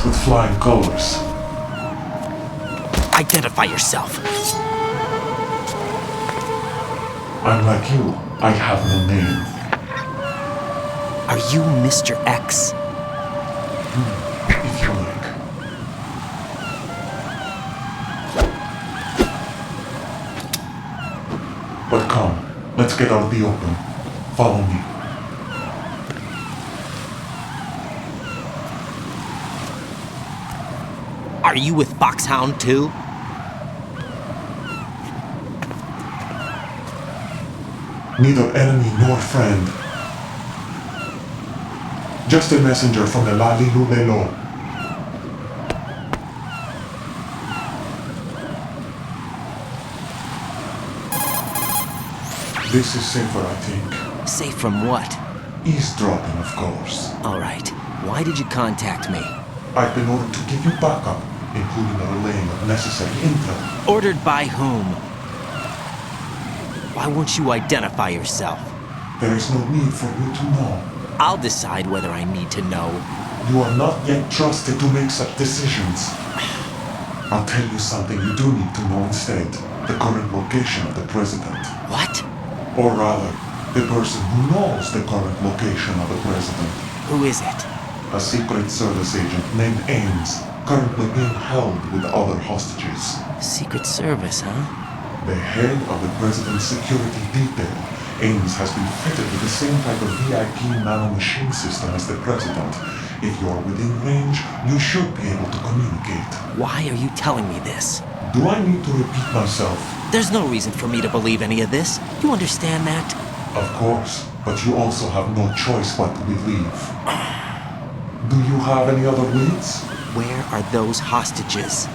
with flying colors. Identify yourself. I'm like you. I have no name. Are you Mr. X? If you like. But come, let's get out of the open. Follow me. Are you with Foxhound too? Neither enemy nor friend. Just a messenger from the Lali Lulelo. This is safer, I think. Safe from what? Eavesdropping, of course. All right. Why did you contact me? I've been ordered to give you backup, including the relaying of necessary intel. Ordered by whom? Why won't you identify yourself? There is no need for you to know. I'll decide whether I need to know. You are not yet trusted to make such decisions. I'll tell you something you do need to know instead. The current location of the president. What? Or rather, the person who knows the current location of the president. Who is it? A Secret Service agent named Ames, currently being held with other hostages. Secret Service, huh? The head of the president's security detail, Ames has been fitted with the same type of VIP nanomachine system as the president. If you're within range, you should be able to communicate. Why are you telling me this? Do I need to repeat myself? There's no reason for me to believe any of this. You understand that? Of course, but you also have no choice but to believe. Do you have any other leads? Where are those hostages?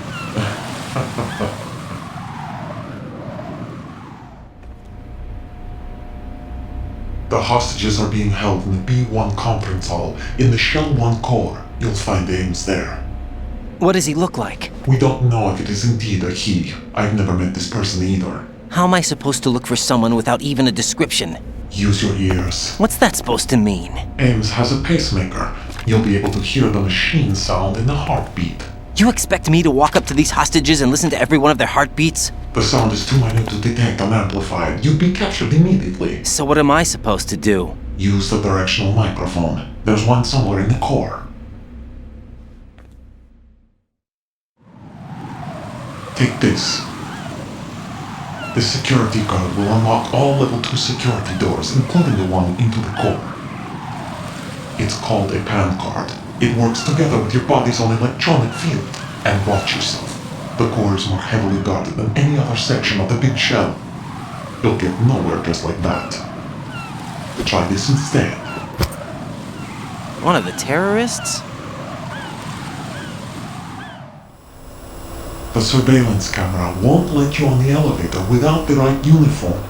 The hostages are being held in the B1 conference hall in the Shell 1 core. You'll find Ames there. What does he look like? We don't know if it is indeed a he. I've never met this person either. How am I supposed to look for someone without even a description? Use your ears. What's that supposed to mean? Ames has a pacemaker. You'll be able to hear the machine sound in the heartbeat. You expect me to walk up to these hostages and listen to every one of their heartbeats? The sound is too minute to detect unamplified. You'd be captured immediately. So what am I supposed to do? Use the directional microphone. There's one somewhere in the core. Take this. The security card will unlock all level 2 security doors, including the one into the core. It's called a PAN card. It works together with your body's own electronic field. And watch yourself. The core is more heavily guarded than any other section of the big shell. You'll get nowhere just like that. Try this instead. One of the terrorists? The surveillance camera won't let you on the elevator without the right uniform.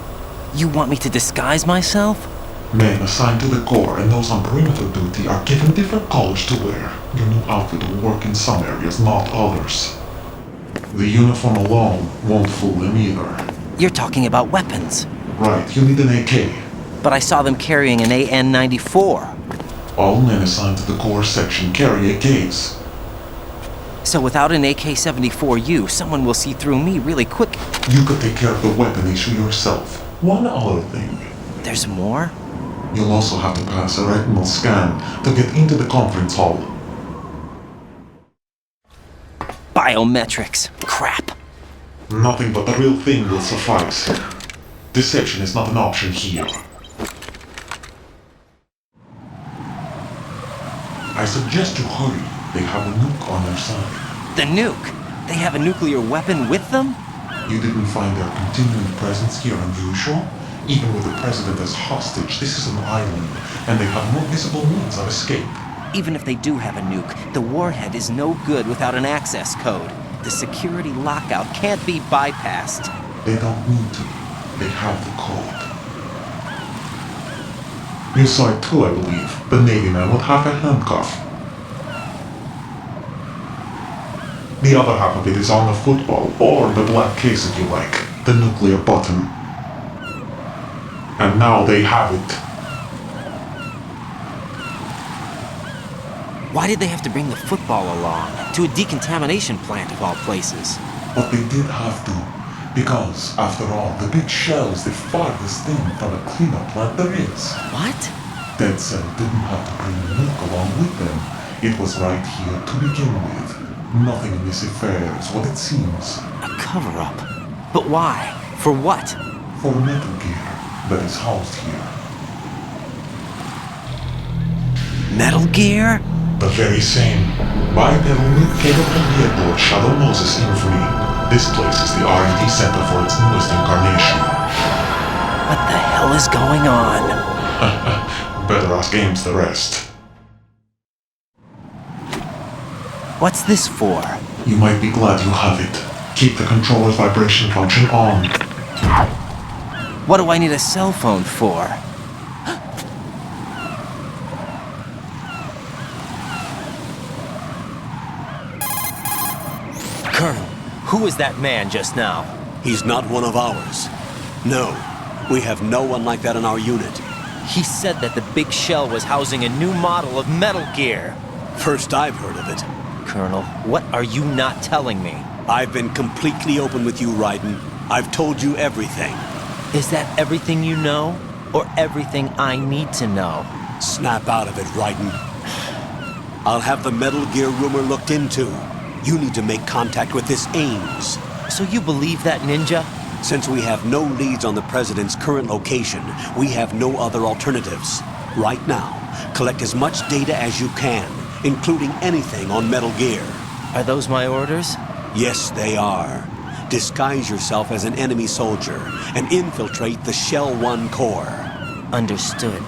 You want me to disguise myself? Men assigned to the core and those on perimeter duty are given different colors to wear. Your new outfit will work in some areas, not others. The uniform alone won't fool them either. You're talking about weapons. Right, you need an AK. But I saw them carrying an AN-94. All men assigned to the core section carry AKs. So without an AK-74U, someone will see through me really quick. You could take care of the weapon issue yourself. One other thing. There's more? You'll also have to pass a retinal scan to get into the conference hall. Biometrics. Crap. Nothing but the real thing will suffice. Deception is not an option here. I suggest you hurry. They have a nuke on their side. The nuke? They have a nuclear weapon with them? You didn't find their continuing presence here unusual? Even with the president as hostage, this is an island, and they have no visible means of escape. Even if they do have a nuke, the warhead is no good without an access code. The security lockout can't be bypassed. They don't need to. They have the code. You saw it too, I believe. The Navy man with half a handcuff. The other half of it is on the football, or the black case if you like. The nuclear button. And now they have it. Why did they have to bring the football along? To a decontamination plant of all places. But they did have to, because, after all, the big shell is the farthest thing from a cleanup plant there is. What? Dead Cell didn't have to bring the milk along with them. It was right here to begin with. Nothing in this affair is what it seems. A cover-up. But why? For what? For Metal Gear that is housed here. Metal Gear? The very same. Bipedal milk came from the airport Shadow Moses Infamy. This place is the R&D center for its newest incarnation. What the hell is going on? Better ask Ames the rest. What's this for? You might be glad you have it. Keep the controller's vibration function on. What do I need a cell phone for? Colonel, who was that man just now? He's not one of ours. No, we have no one like that in our unit. He said that the big shell was housing a new model of Metal Gear. First I've heard of it. Colonel, what are you not telling me? I've been completely open with you, Raiden. I've told you everything. Is that everything you know? Or everything I need to know? Snap out of it, Raiden. I'll have the Metal Gear rumor looked into. You need to make contact with this Ames. So you believe that ninja? Since we have no leads on the President's current location, we have no other alternatives. Right now, collect as much data as you can, including anything on Metal Gear. Are those my orders? Yes, they are. Disguise yourself as an enemy soldier and infiltrate the Shell 1 core. Understood.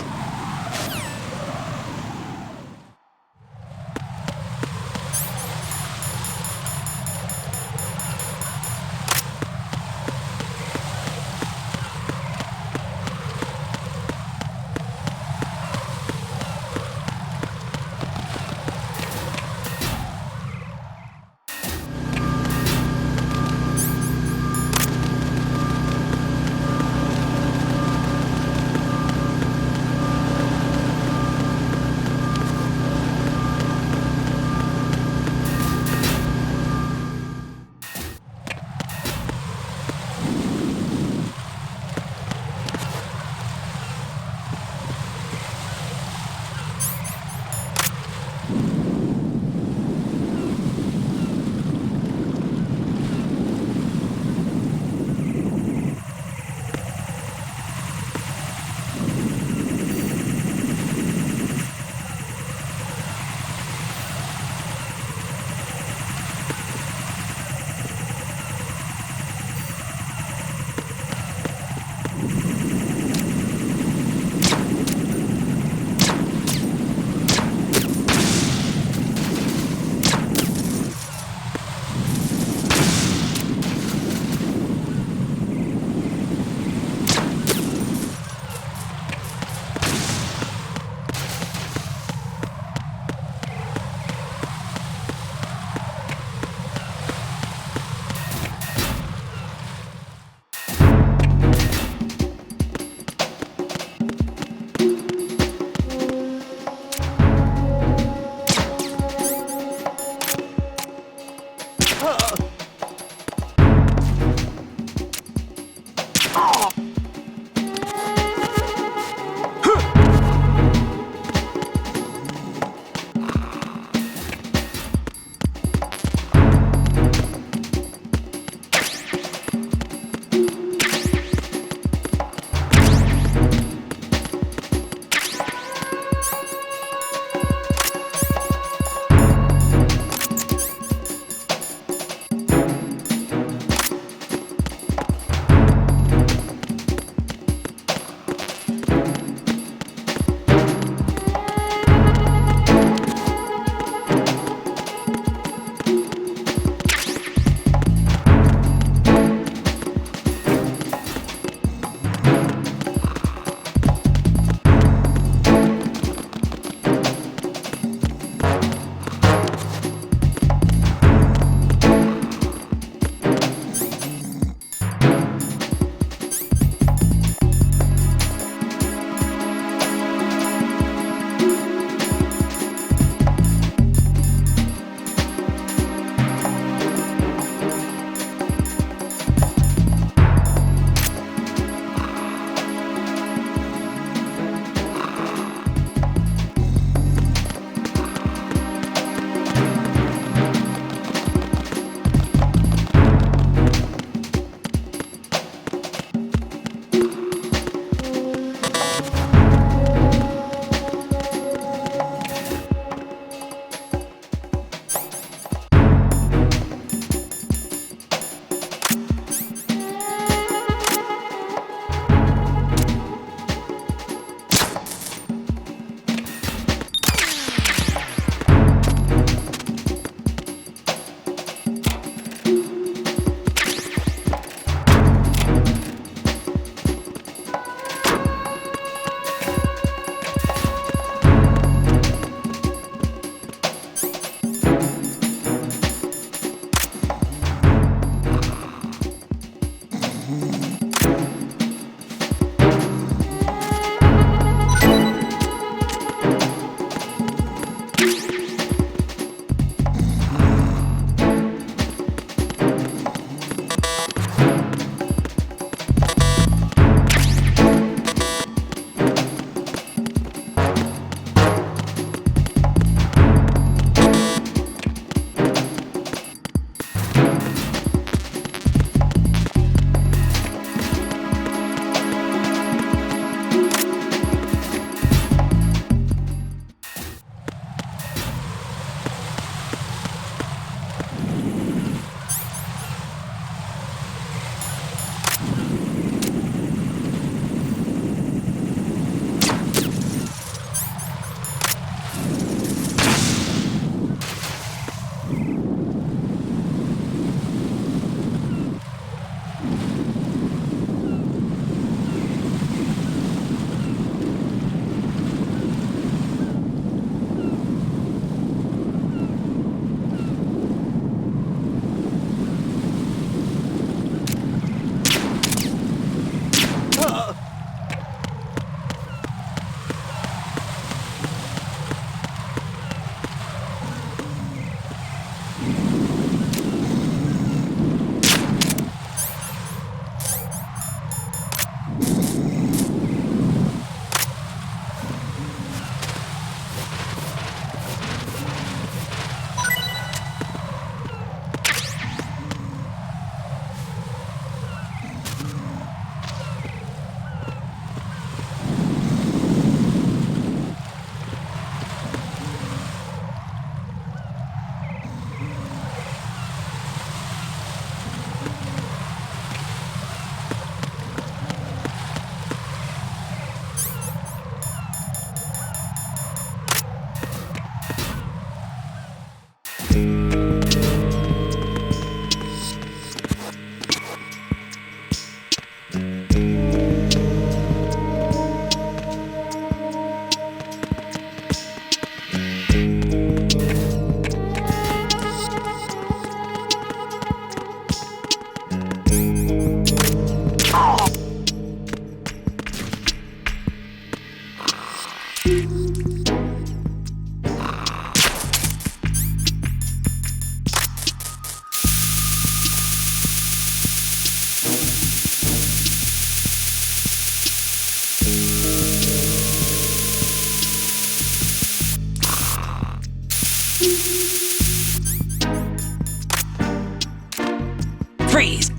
Freeze!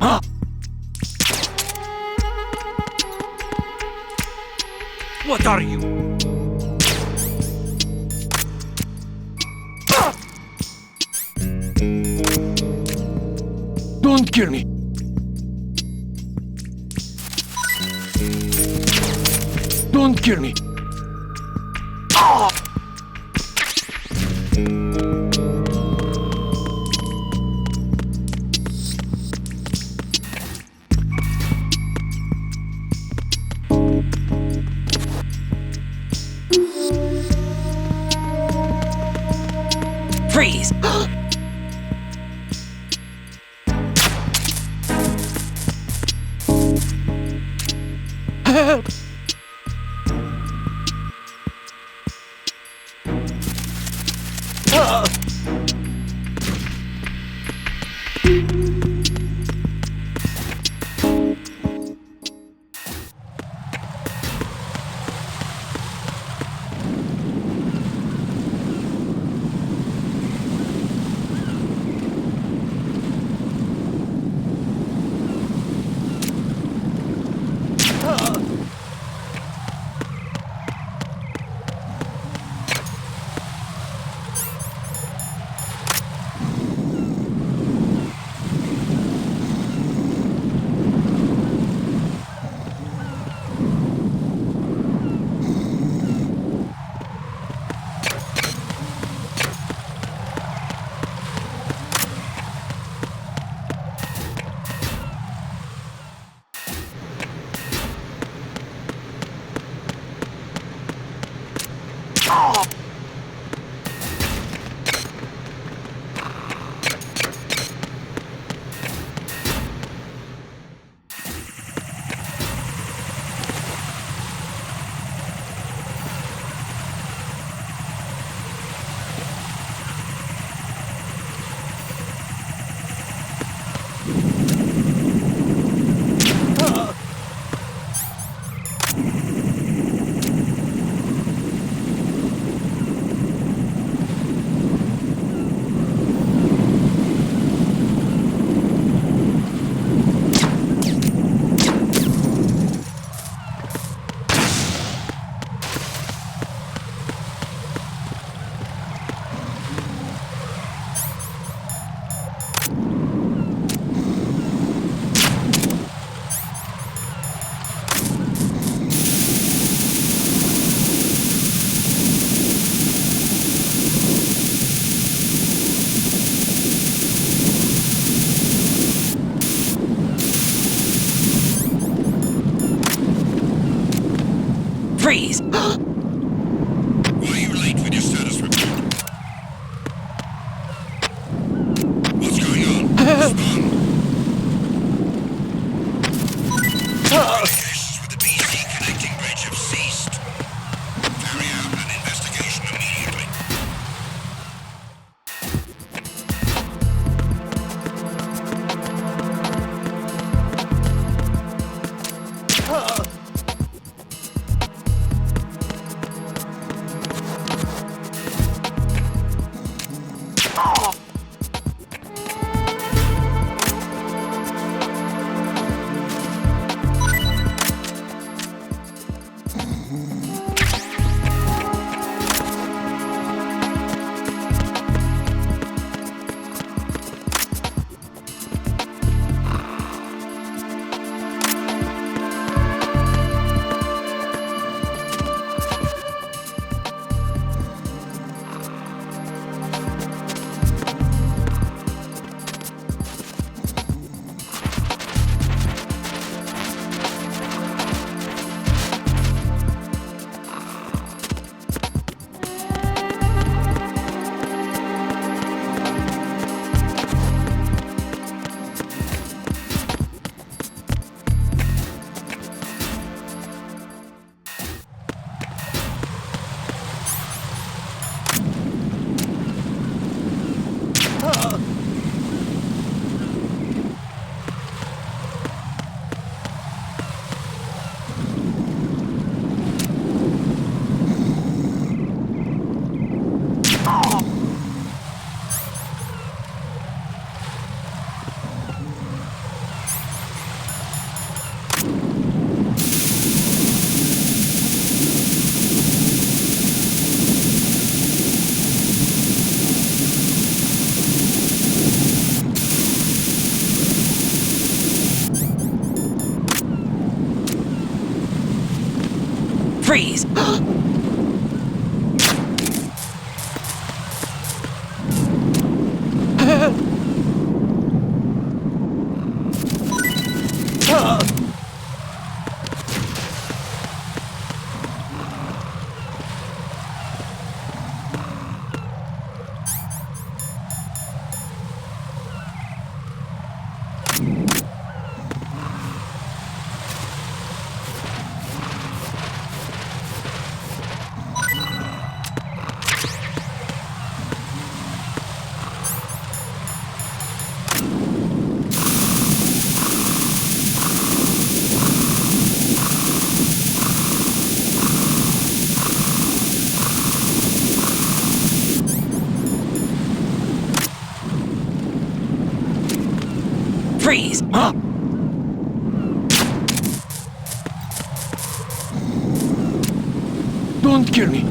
What are you? Don't kill me! Don't kill me! Freeze! Help! Freeze! Why are you late with your status report? What's going on? Respond. Communications with the BC connecting bridge have ceased. Carry out an investigation immediately. Freeze! Freeze! Don't kill me.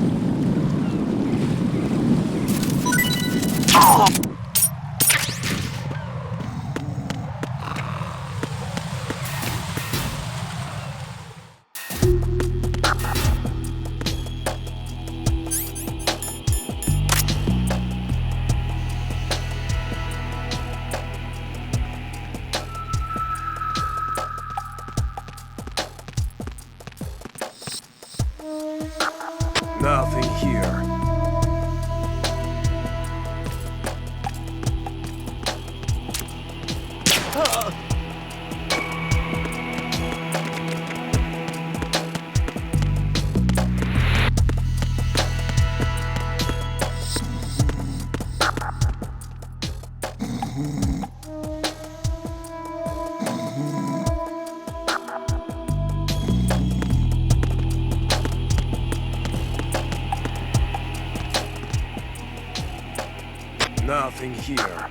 Nothing here. Nothing here.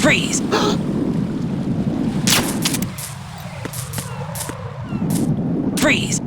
Freeze! Freeze!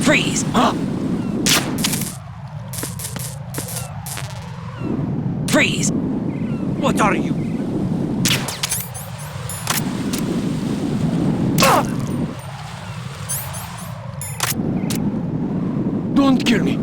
Freeze! Freeze! What are you? Don't kill me.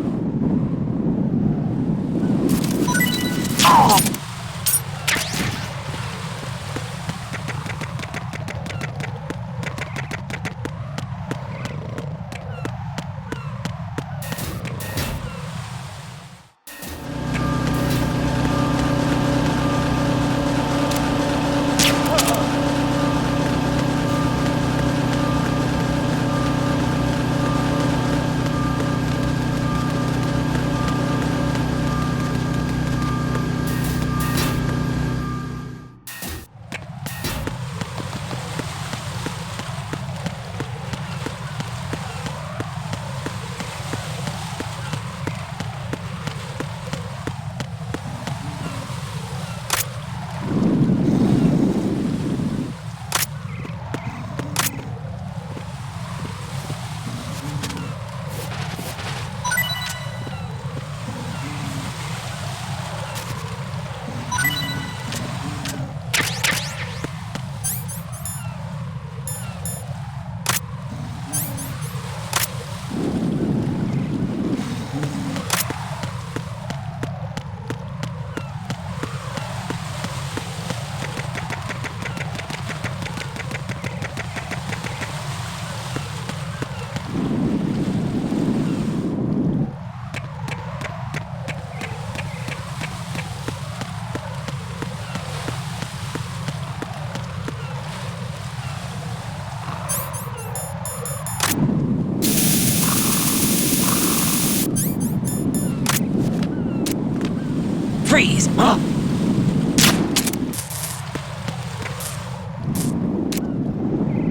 Freeze!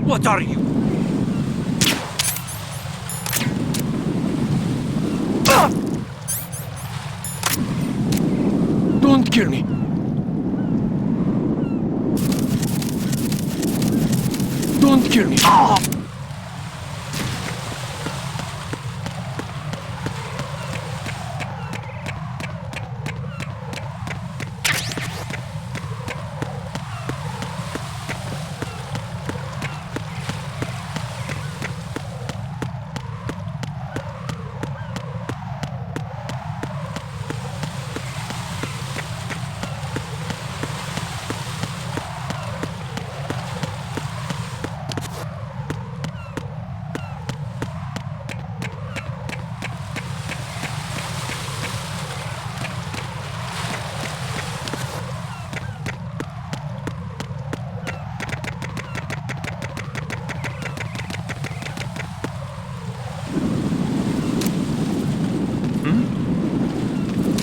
What are you? Don't kill me. Don't kill me.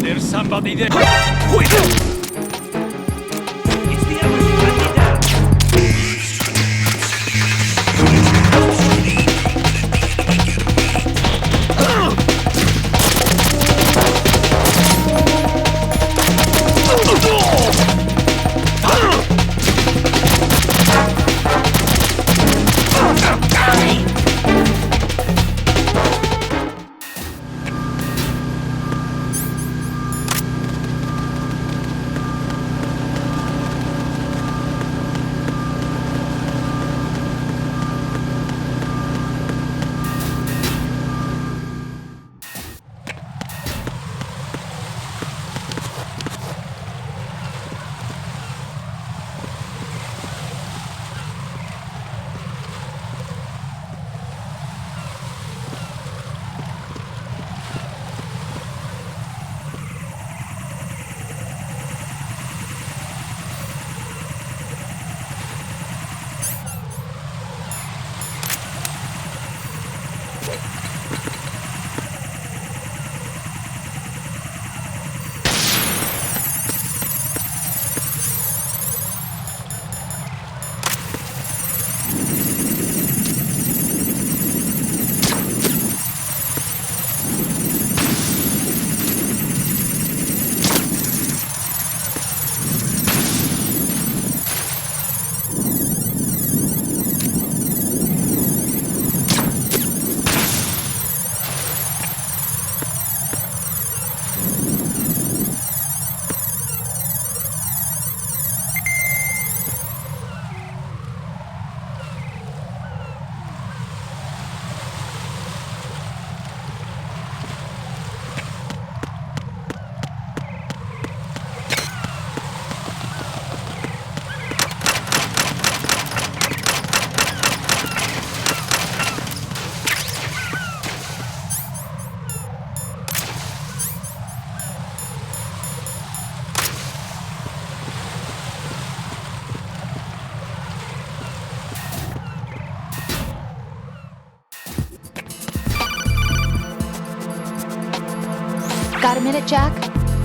There's somebody there. Wait! It's the Emperor's candidate! Got a minute, Jack?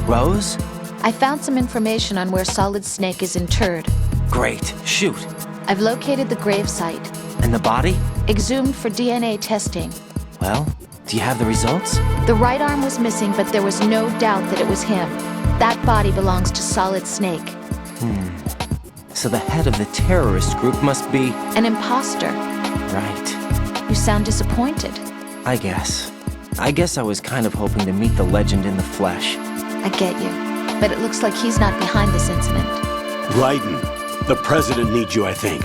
Rose? I found some information on where Solid Snake is interred. Great. Shoot. I've located the gravesite, And the body? exhumed for DNA testing. Well, do you have the results? The right arm was missing, but there was no doubt that it was him. That body belongs to Solid Snake. So the head of the terrorist group must be... An imposter. Right. You sound disappointed. I guess. I guess I was kind of hoping to meet the legend in the flesh. I get you. But it looks like he's not behind this incident. Raiden, the president needs you, I think.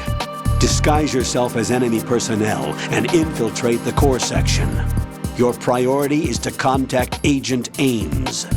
Disguise yourself as enemy personnel and infiltrate the core section. Your priority is to contact Agent Ames.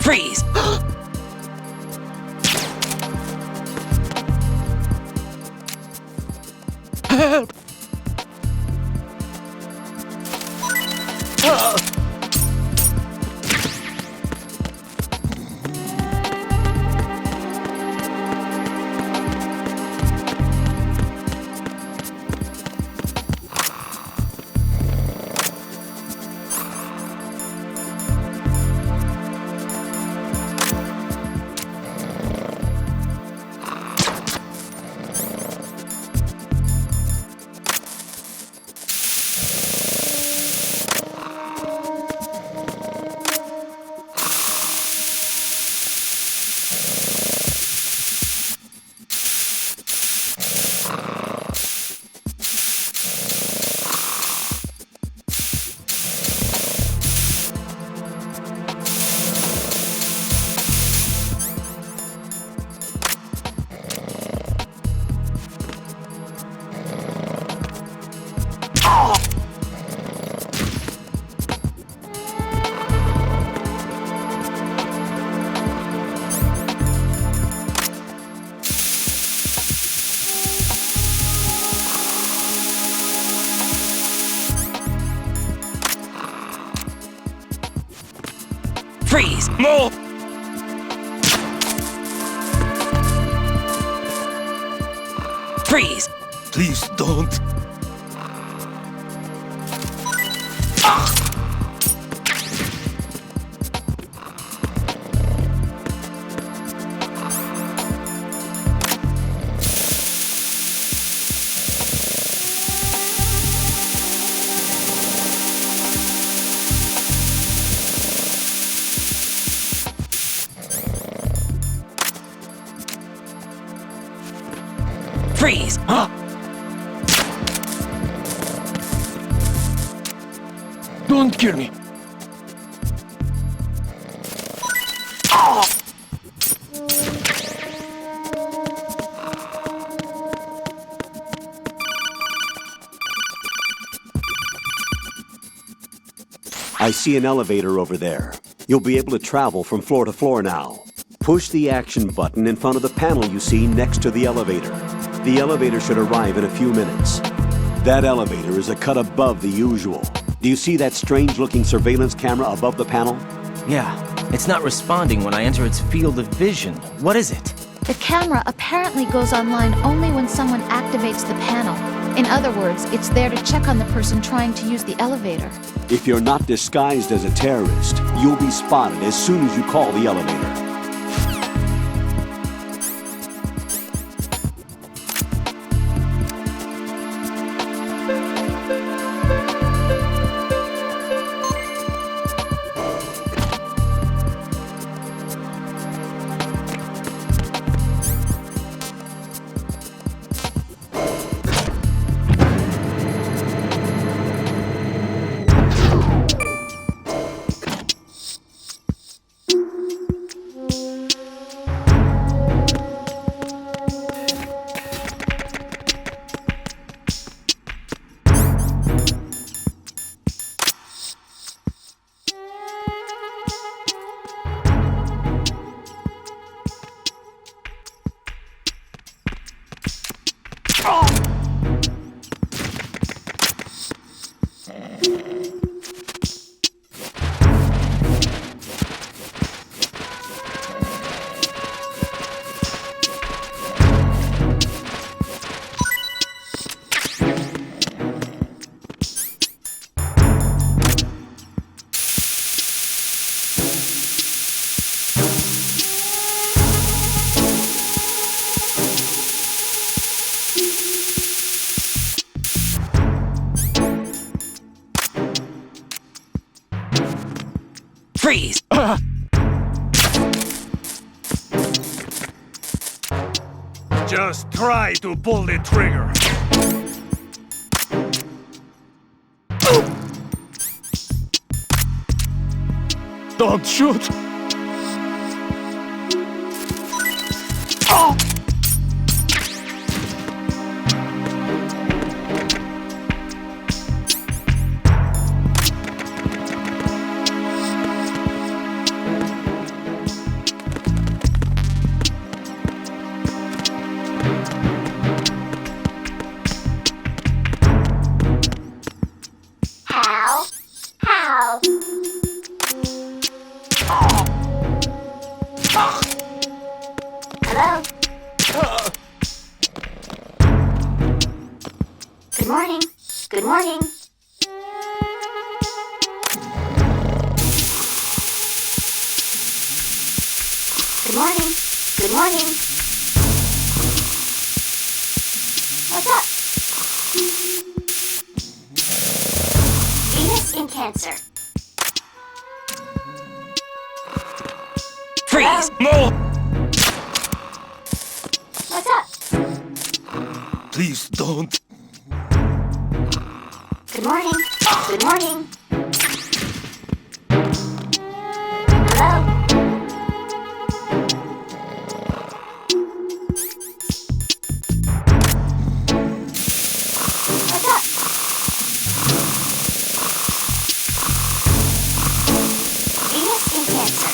Freeze! Help! Freeze! No! Freeze! Please don't. Freeze! Huh? Don't kill me. I see an elevator over there. You'll be able to travel from floor to floor now. Push the action button in front of the panel you see next to the elevator. The elevator should arrive in a few minutes. That elevator is a cut above the usual. Do you see that strange-looking surveillance camera above the panel? Yeah, it's not responding when I enter its field of vision. What is it? The camera apparently goes online only when someone activates the panel. In other words, it's there to check on the person trying to use the elevator. If you're not disguised as a terrorist, you'll be spotted as soon as you call the elevator. Freeze! Just try to pull the trigger. Don't shoot! How? How? Hello? Good morning. Good morning. Good morning. Good morning. What's up? Venus in Cancer. Freeze! No! What's up? Please don't. Good morning. Good morning. Hello? What's up? Venus in Cancer.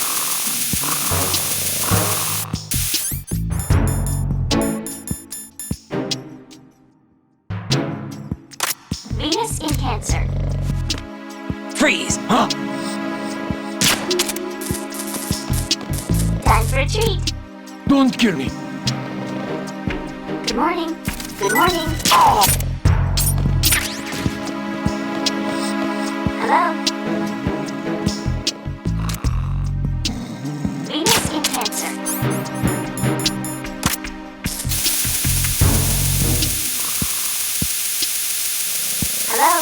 Venus in Cancer. Freeze! Time for a treat. Don't kill me. Good morning. Good morning. Hello? Venus in Cancer. Hello?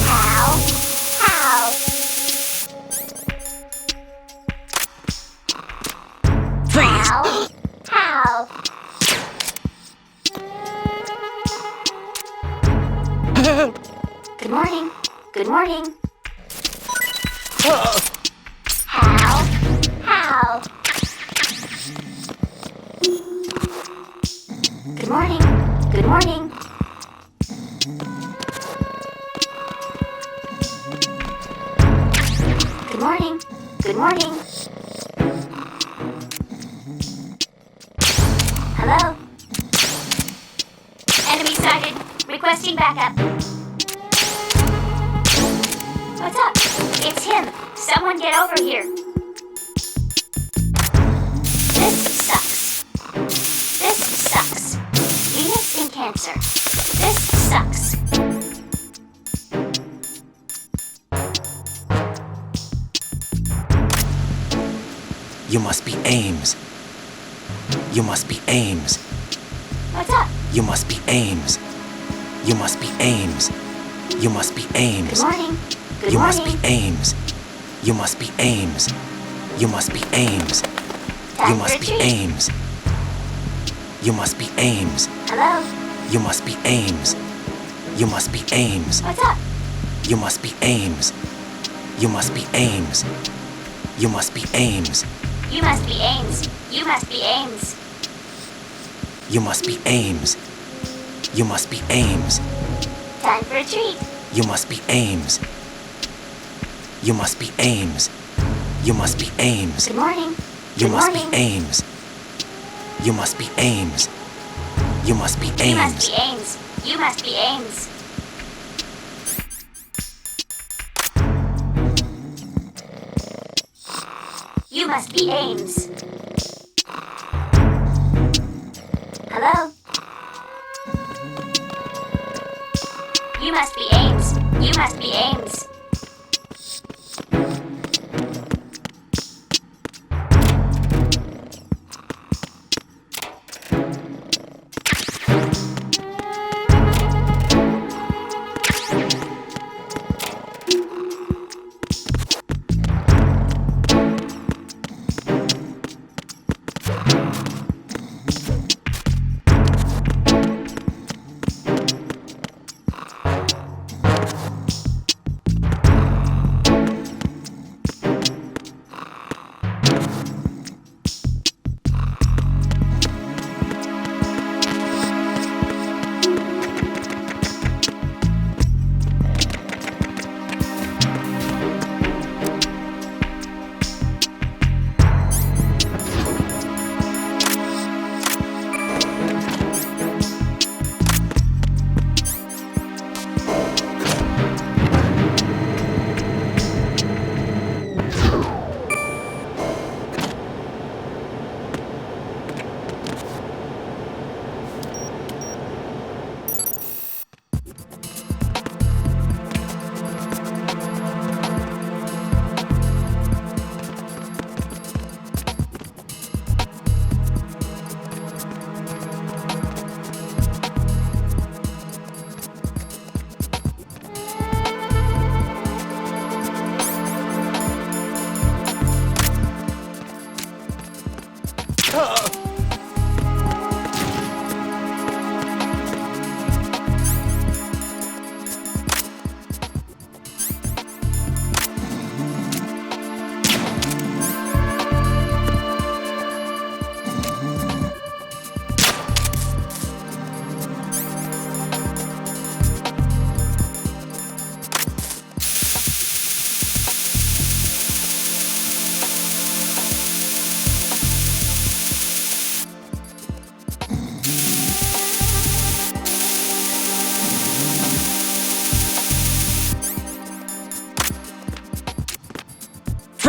How? How? Freeze! How? How? Help! Good morning. Good morning. How? How? Good morning. Good morning. Good morning. Good morning. Hello? Enemy sighted. Requesting backup. What's up? It's him. Someone get over here. This sucks. This sucks. Venus in Cancer. This sucks. You must be Ames. You must be Ames. What's up? You must be Ames. You must be Ames. You must be Good Ames. morning. Good You must be morning. Ames. You must be Ames. You must be Ames. You Time must for a be treat. Ames. You must be Ames. Hello? You must be Ames. You must be Ames. What's up? You must be Ames. You must be Ames. You must be Ames. You must be Ames. You must be Ames. You must be Ames. You must be Ames. Time for a treat. You must be Ames. You must be Ames. You must be Ames. Good morning. You Good must be morning. Ames. You must be Ames. You must be You must Ames. be Ames. You must be Ames. You must be Ames. Hello? You must be Ames. You must be Ames.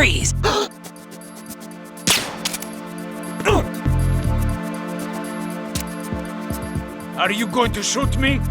Freeze! Are you going to shoot me?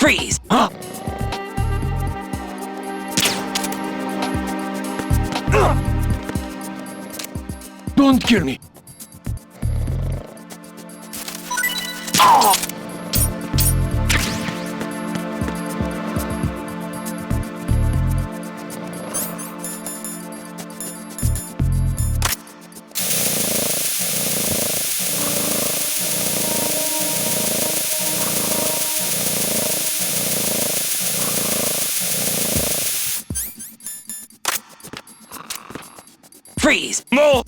Freeze! Huh? Don't kill me. Freeze! No!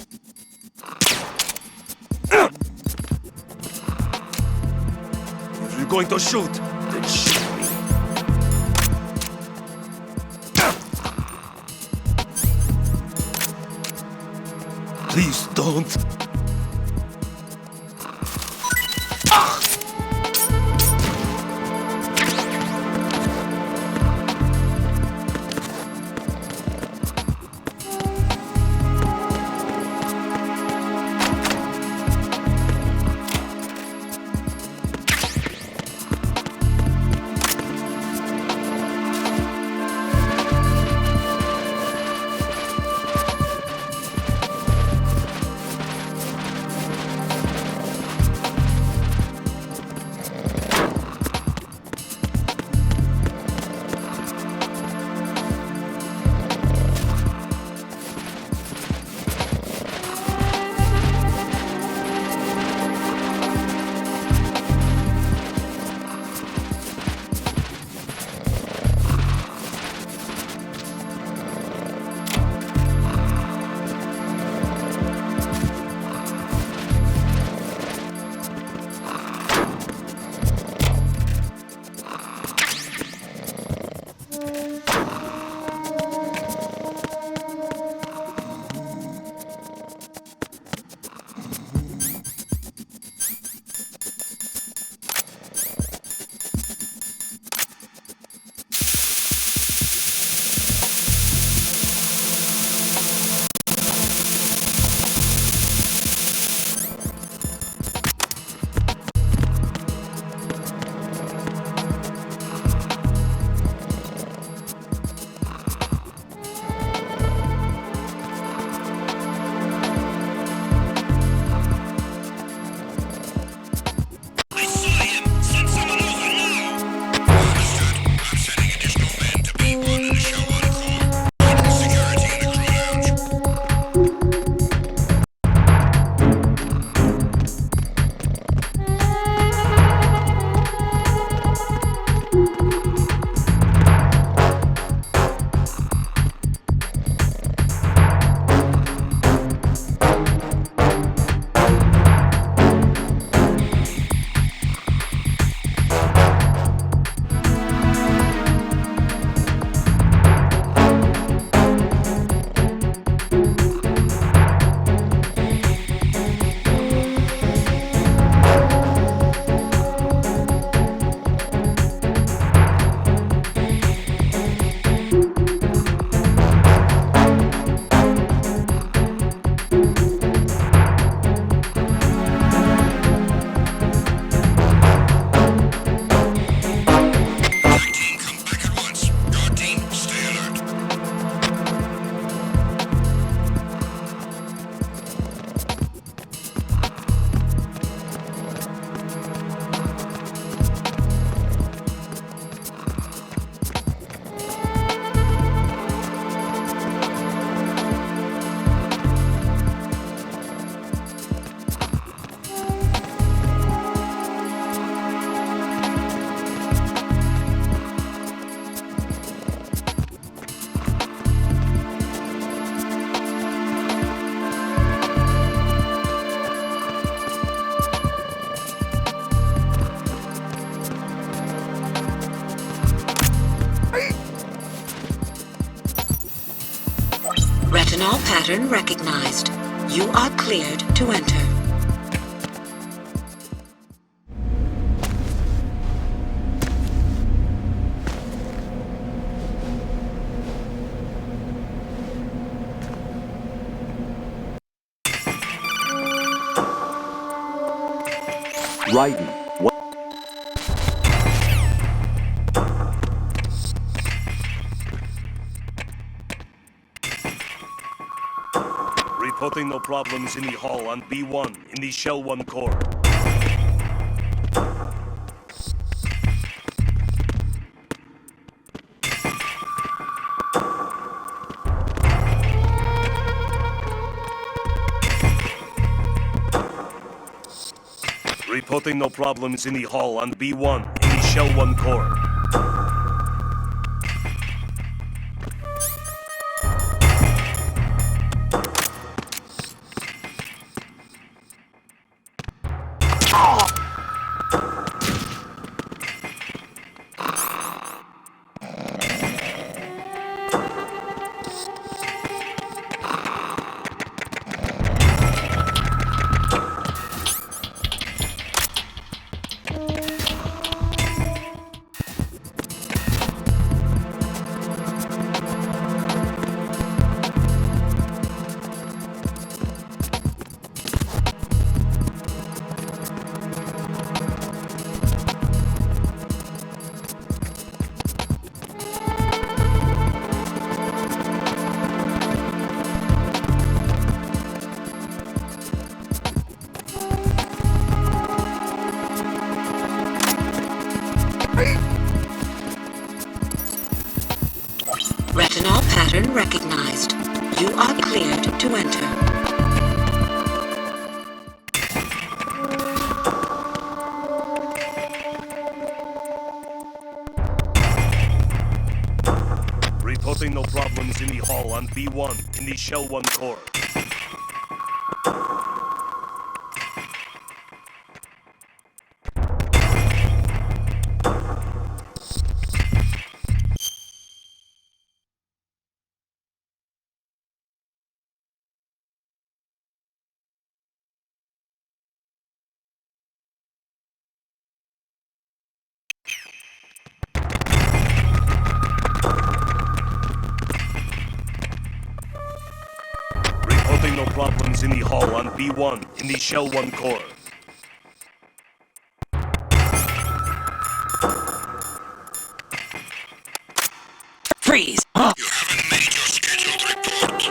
If you're going to shoot, then shoot me. Please don't. Retinol pattern recognized. You are cleared to enter. Raiden, what? Reporting no problems in the hall on B1 in the Shell 1 core. Reporting no problems in the hall on B1 in the Shell 1 core. Retinol pattern recognized. You are cleared to enter. Reporting no problems in the hall on B1 in the Shell 1 core. Reporting no problems in the hall on B1 in the Shell 1 core. Freeze! You haven't made your scheduled report.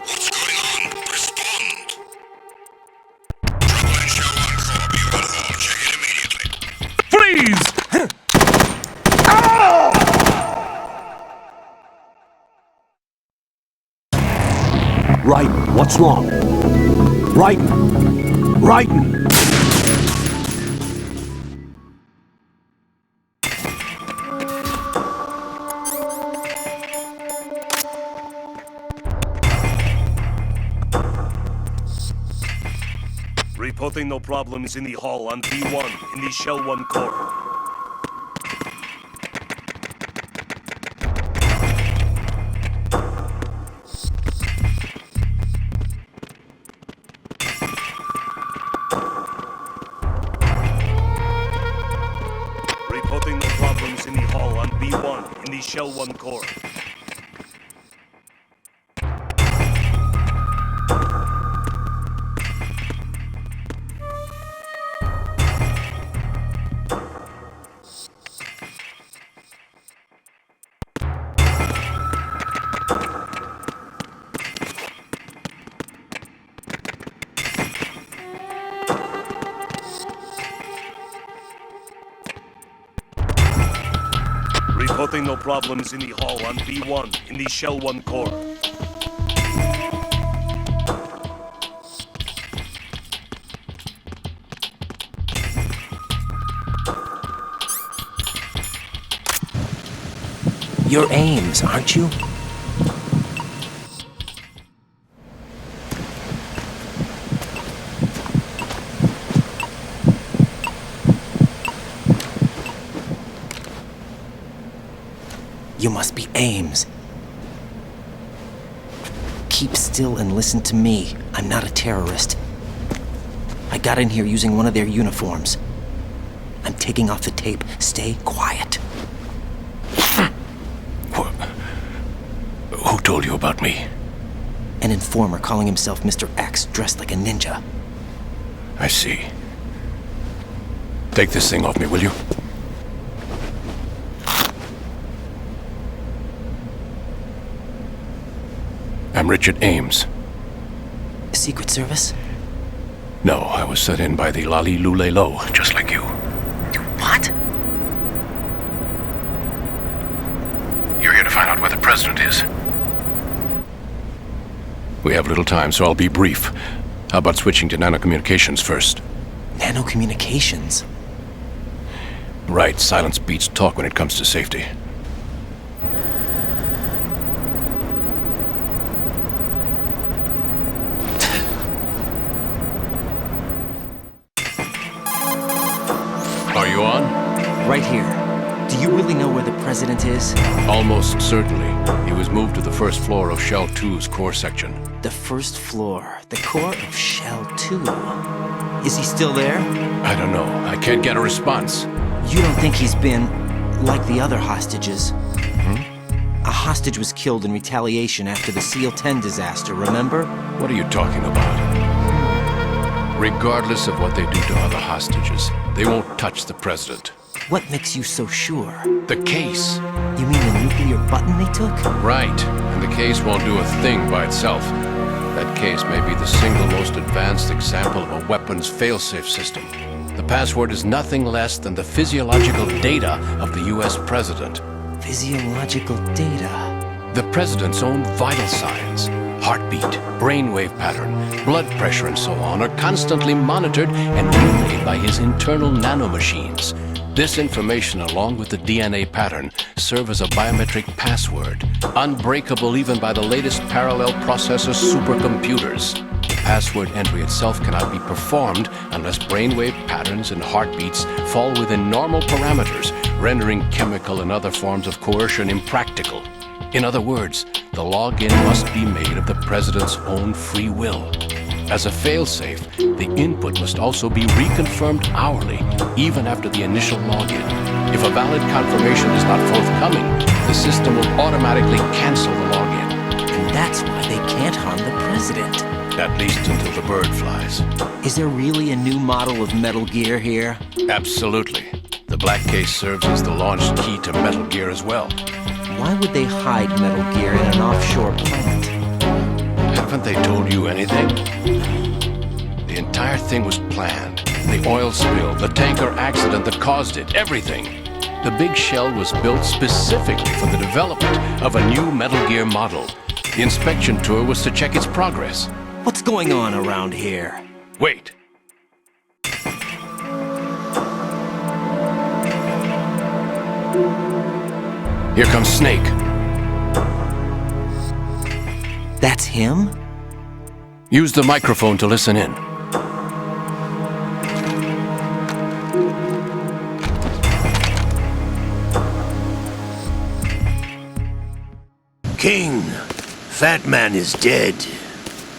What's going on? Respond. Trouble in Shell 1 core. Be overhauled. Check it immediately. Freeze! Raiden, what's wrong? Raiden! Raiden! Reporting no problems in the hall on B1 in the Shell 1 core. Reporting no problems in the hall on B1 in the Shell 1 core. Reporting no problems in the hall on B1 in the Shell 1 core. You're Ames, aren't you? You must be Ames. Keep still and listen to me. I'm not a terrorist. I got in here using one of their uniforms. I'm taking off the tape. Stay quiet. Who told you about me? An informer calling himself Mr. X, dressed like a ninja. I see. Take this thing off me, will you? I'm Richard Ames. Secret Service? No, I was sent in by the Lali Lule Lo, just like you. What? You're here to find out where the president is. We have little time, so I'll be brief. How about switching to nanocommunications first? Nanocommunications? Right, silence beats talk when it comes to safety. Are you on? Right here. Do you really know where the president is? Almost certainly. He was moved to the first floor of Shell 2's core section. The first floor. The core of Shell 2. Is he still there? I don't know. I can't get a response. You don't think he's been like the other hostages? A hostage was killed in retaliation after the SEAL 10 disaster, remember? What are you talking about? Regardless of what they do to other hostages, they won't touch the president. What makes you so sure? The case. You mean the nuclear button they took? Right. And the case won't do a thing by itself. That case may be the single most advanced example of a weapons failsafe system. The password is nothing less than the physiological data of the US president. Physiological data? The president's own vital signs, heartbeat, brainwave pattern, blood pressure and so on are constantly monitored and relayed by his internal nanomachines. This information, along with the DNA pattern, serve as a biometric password, unbreakable even by the latest parallel processor supercomputers. The password entry itself cannot be performed unless brainwave patterns and heartbeats fall within normal parameters, rendering chemical and other forms of coercion impractical. In other words, the login must be made of the president's own free will. As a failsafe, the input must also be reconfirmed hourly, even after the initial login. If a valid confirmation is not forthcoming, the system will automatically cancel the login. And that's why they can't harm the president. At least until the bird flies. Is there really a new model of Metal Gear here? Absolutely. The black case serves as the launch key to Metal Gear as well. Why would they hide Metal Gear in an offshore planet? Haven't they told you anything? The entire thing was planned. The oil spill, the tanker accident that caused it, everything. The big shell was built specifically for the development of a new Metal Gear model. The inspection tour was to check its progress. What's going on around here? Wait. Here comes Snake. That's him? Use the microphone to listen in. King, Fat Man is dead.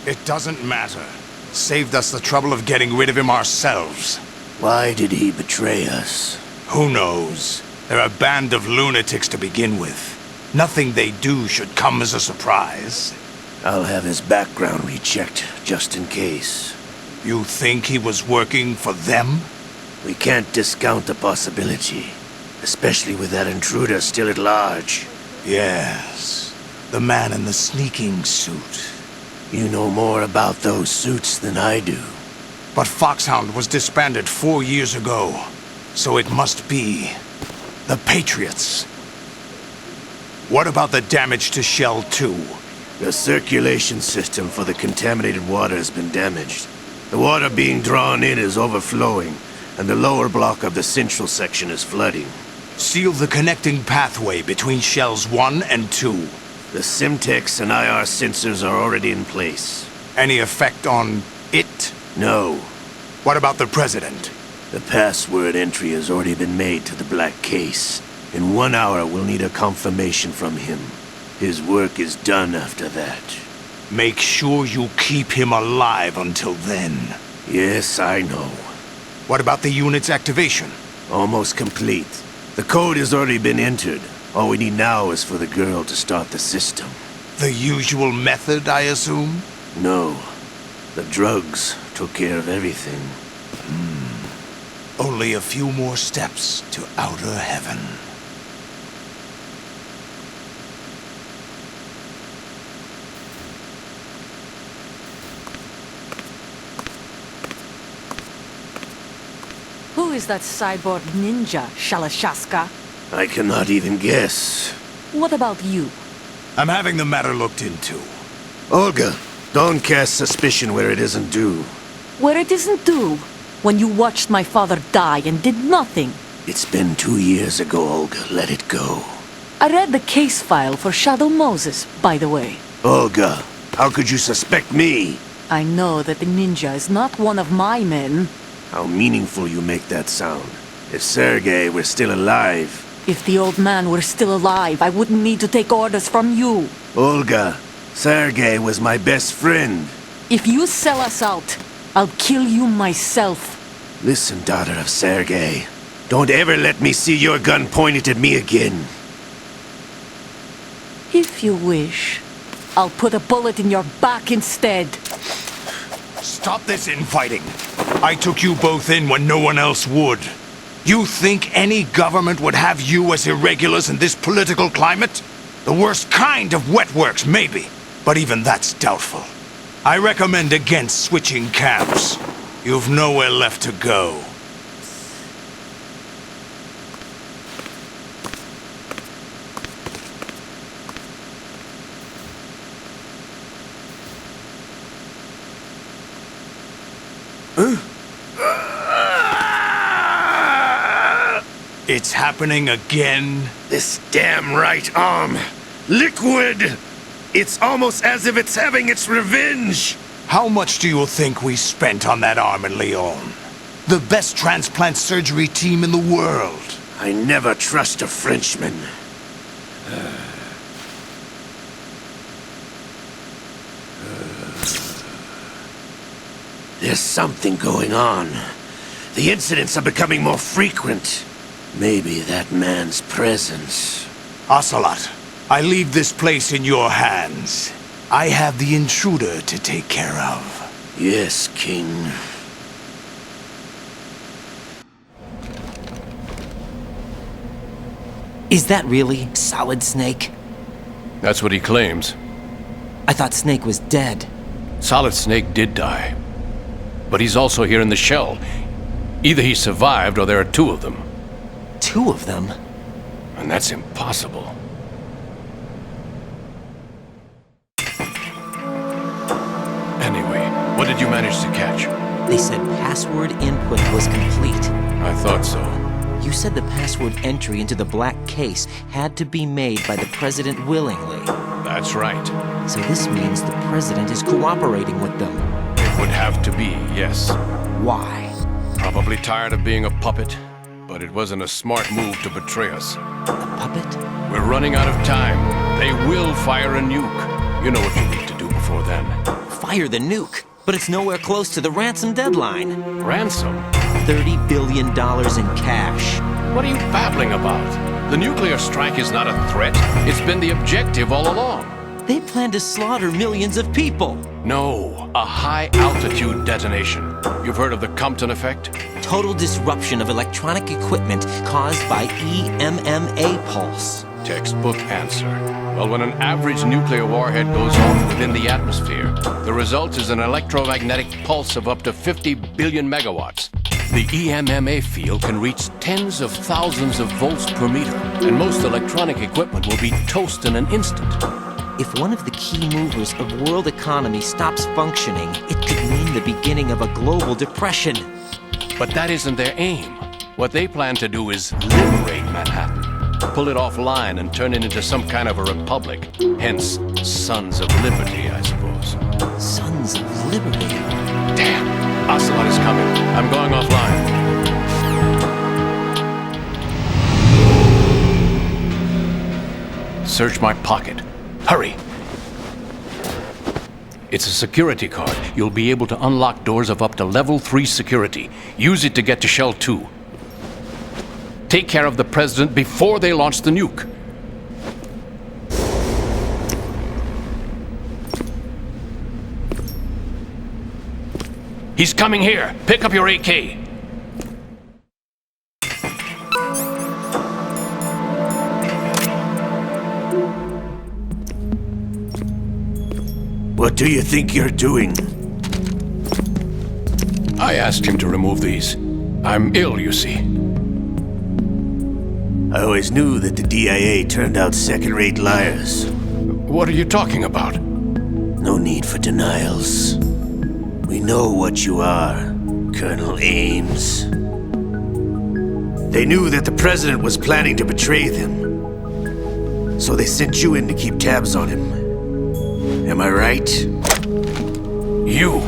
It doesn't matter. Saved us the trouble of getting rid of him ourselves. Why did he betray us? Who knows? They're a band of lunatics to begin with. Nothing they do should come as a surprise. I'll have his background rechecked, just in case. You think he was working for them? We can't discount the possibility, especially with that intruder still at large. Yes, the man in the sneaking suit. You know more about those suits than I do. But Foxhound was disbanded 4 years ago, so it must be the Patriots. What about the damage to Shell 2? The circulation system for the contaminated water has been damaged. The water being drawn in is overflowing, and the lower block of the central section is flooding. Seal the connecting pathway between Shells 1 and 2. The Simtex and IR sensors are already in place. Any effect on it? No. What about the President? The password entry has already been made to the black case. In 1 hour, we'll need a confirmation from him. His work is done after that. Make sure you keep him alive until then. Yes, I know. What about the unit's activation? Almost complete. The code has already been entered. All we need now is for the girl to start the system. The usual method, I assume? No. The drugs took care of everything. Only a few more steps to outer heaven. Who is that cyborg ninja, Shalashaska? I cannot even guess. What about you? I'm having the matter looked into. Olga, don't cast suspicion where it isn't due. Where it isn't due? When you watched my father die and did nothing. It's been 2 years ago, Olga. Let it go. I read the case file for Shadow Moses, by the way. Olga, how could you suspect me? I know that the ninja is not one of my men. How meaningful you make that sound. If Sergei were still alive... If the old man were still alive, I wouldn't need to take orders from you. Olga, Sergei was my best friend. If you sell us out, I'll kill you myself. Listen, daughter of Sergei. Don't ever let me see your gun pointed at me again. If you wish, I'll put a bullet in your back instead. Stop this infighting. I took you both in when no one else would. You think any government would have you as irregulars in this political climate? The worst kind of wet works, maybe. But even that's doubtful. I recommend against switching camps. You've nowhere left to go. It's happening again? This damn right arm. Liquid! It's almost as if it's having its revenge! How much do you think we spent on that arm in Lyon? The best transplant surgery team in the world. I never trust a Frenchman. There's something going on. The incidents are becoming more frequent. Maybe that man's presence. Ocelot, I leave this place in your hands. I have the intruder to take care of. Yes, King. Is that really Solid Snake? That's what he claims. I thought Snake was dead. Solid Snake did die. But he's also here in the shell. Either he survived or there are two of them. Two of them? And that's impossible. Anyway, what did you manage to catch? They said password input was complete. I thought so. You said the password entry into the black case had to be made by the President willingly. That's right. So this means the President is cooperating with them. It would have to be, yes. Why? Probably tired of being a puppet, but it wasn't a smart move to betray us. A puppet? We're running out of time. They will fire a nuke. You know what you need to do before then. Fire the nuke? But it's nowhere close to the ransom deadline. Ransom? $30 billion in cash. What are you babbling about? The nuclear strike is not a threat. It's been the objective all along. They plan to slaughter millions of people. No, a high-altitude detonation. You've heard of the Compton effect? Total disruption of electronic equipment caused by EMMA pulse. Textbook answer. Well, when an average nuclear warhead goes off within the atmosphere, the result is an electromagnetic pulse of up to 50 billion megawatts. The EMMA field can reach tens of thousands of volts per meter, and most electronic equipment will be toast in an instant. If one of the key movers of world economy stops functioning, it could mean the beginning of a global depression. But that isn't their aim. What they plan to do is liberate Manhattan. Pull it offline and turn it into some kind of a republic. Hence, Sons of Liberty, I suppose. Sons of Liberty? Damn! Ocelot is coming. I'm going offline. Search my pocket. Hurry! It's a security card. You'll be able to unlock doors of up to level 3 security. Use it to get to Shell 2. Take care of the President before they launch the nuke. He's coming here. Pick up your AK. What do you think you're doing? I asked him to remove these. I'm ill, you see. I always knew that the DIA turned out second-rate liars. What are you talking about? No need for denials. We know what you are, Colonel Ames. They knew that the President was planning to betray them. So they sent you in to keep tabs on him. Am I right? You!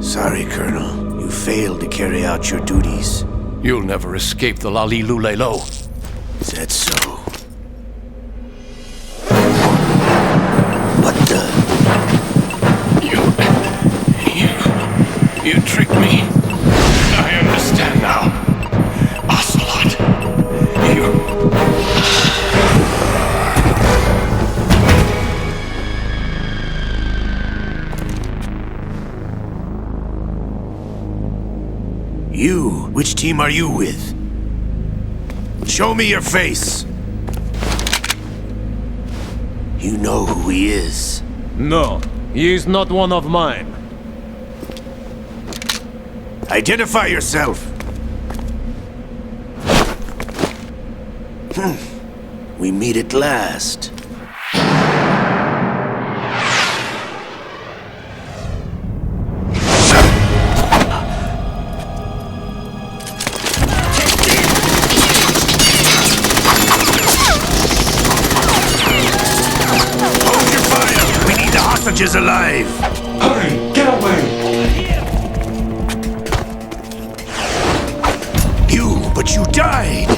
Sorry, Colonel. You failed to carry out your duties. You'll never escape the Lali Lulelo. Is that so? What the? You tricked me. I understand now. Ocelot. You? Which team are you with? Show me your face! You know who he is. No, he is not one of mine. Identify yourself! We meet at last. Hold your fire! We need the hostages alive! Hurry! Get away! But you died!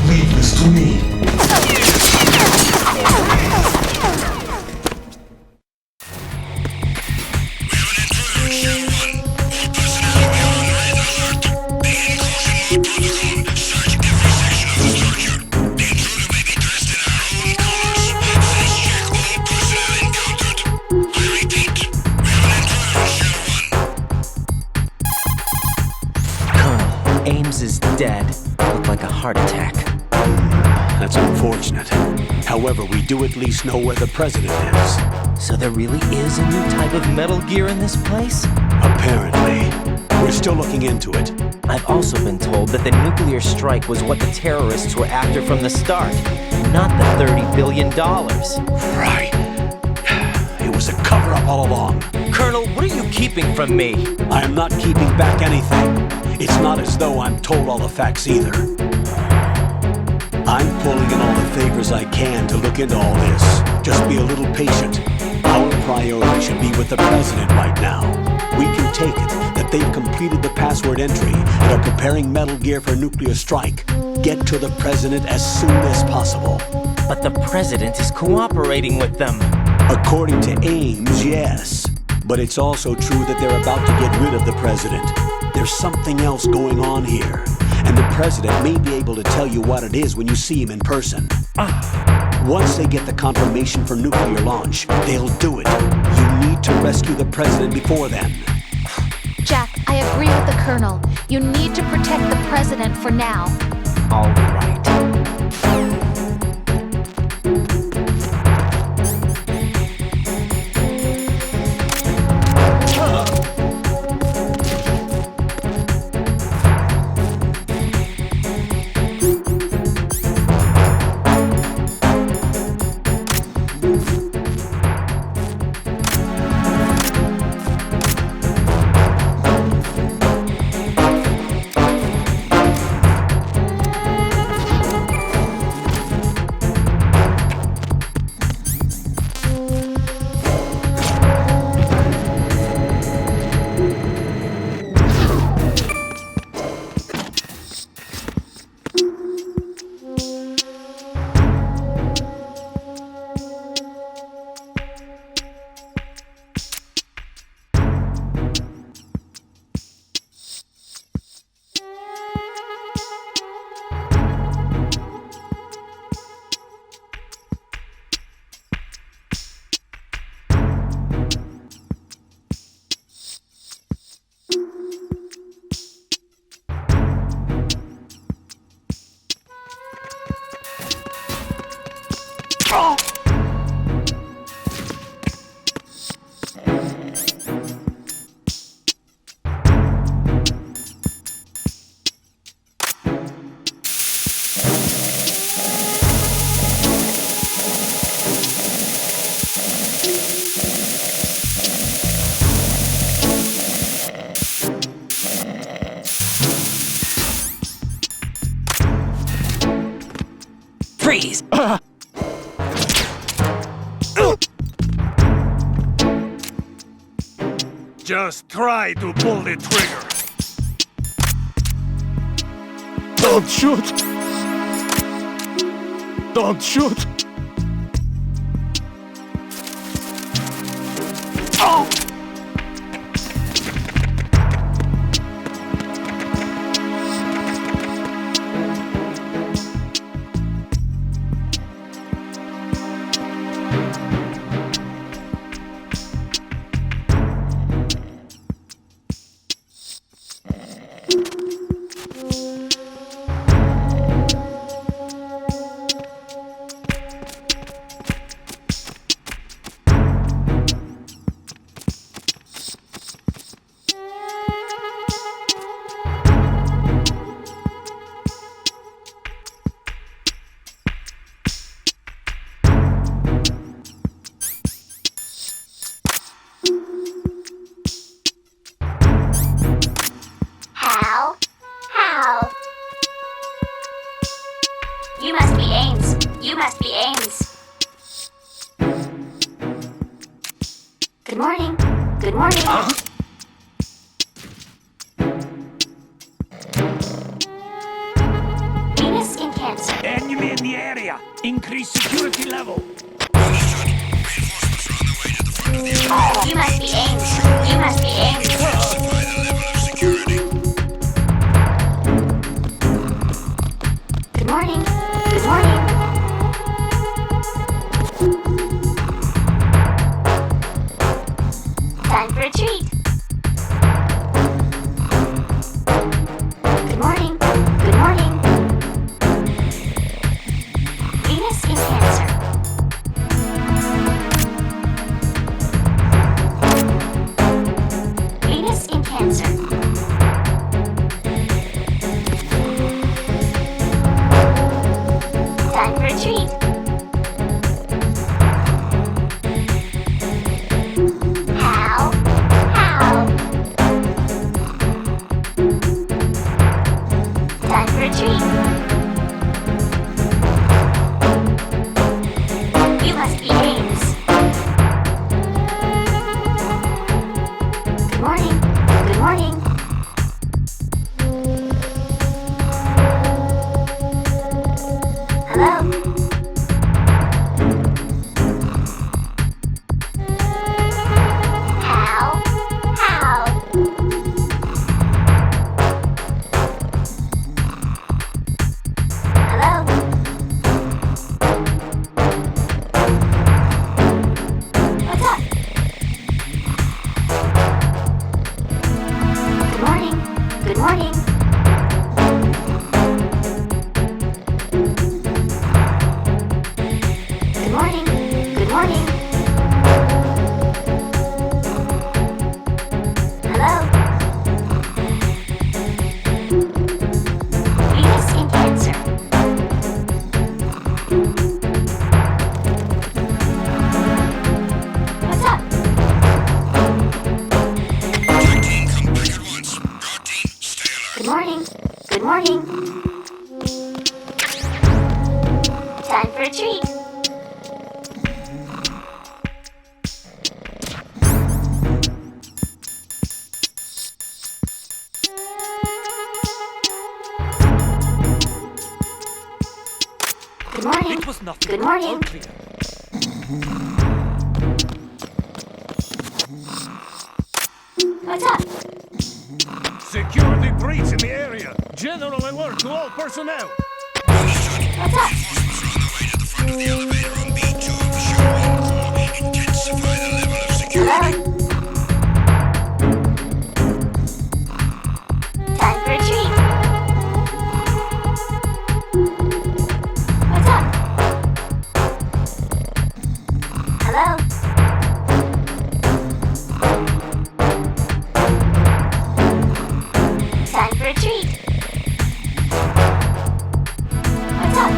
Leave this to me. Dead. Looked like a heart attack. That's unfortunate. However, we do at least know where the President is. So there really is a new type of Metal Gear in this place? Apparently. We're still looking into it. I've also been told that the nuclear strike was what the terrorists were after from the start, not the $30 billion. Right. It was a cover-up all along. Colonel, what are you keeping from me? I am not keeping back anything. It's not as though I'm told all the facts either. I'm pulling in all the favors I can to look into all this. Just be a little patient. Our priority should be with the President right now. We can take it that they've completed the password entry and are preparing Metal Gear for nuclear strike. Get to the President as soon as possible. But the President is cooperating with them. According to Ames, yes. But it's also true that they're about to get rid of the President. There's something else going on here, and the President may be able to tell you what it is when you see him in person. Once they get the confirmation for nuclear launch, they'll do it. You need to rescue the President before then. Jack, I agree with the Colonel. You need to protect the President for now. All right. Freeze! Just try to pull the trigger. Don't shoot! Don't shoot! Oh! How? You must be Ames. You must be Ames. Good morning. Good morning. Venus in Cancer. Enemy in the area. Increase security level. You must be Ames. You must be Ames. Good morning. Good morning. Time for a treat. Good morning. Good morning. Venus in Cancer. Venus in Cancer. Time for a treat. How? Time for a treat. You must be Ames. Good morning. Good morning. Hello? How? Hello? What's up? Good morning. Good morning. Good morning. Good morning. Hello? Venus in Cancer. What's up? Good morning. Good morning. Time for a treat. Good morning. It was nothing. Good morning. All clear. What's up? Security breach in the area. General alert to all personnel. What's up? Hello? Time for a treat. What's up? Hello? Time for a treat. What's up?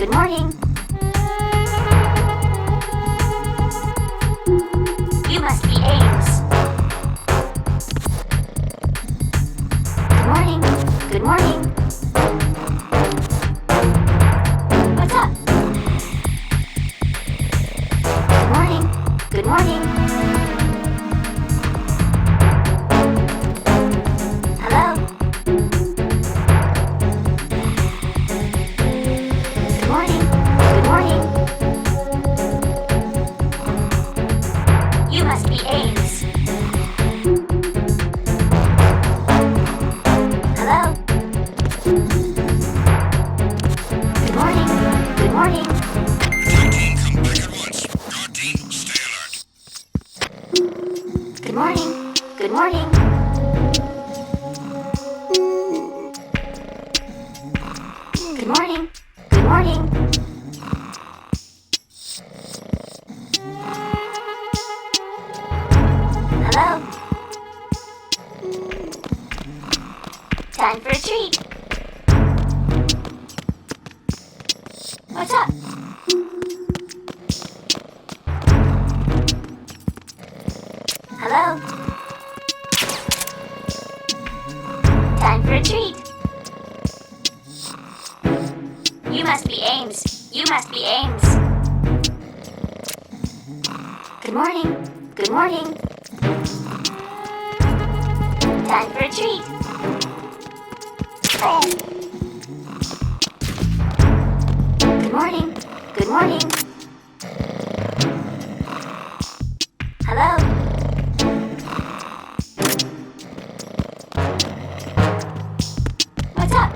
Good morning. You must be Ames. Good morning. Good morning. What's up? Good morning. Good morning. Hello? Good morning. Good morning. You must be Ames. Hello? Good morning. Good morning. Good morning. Good morning. Good morning. Good morning. Hello? Time for a treat. What's up? Hello? Time for a treat. You must be Ames. You must be Ames. Good morning. Good morning. Time for a treat. Oh. Good morning. Good morning. Hello? What's up?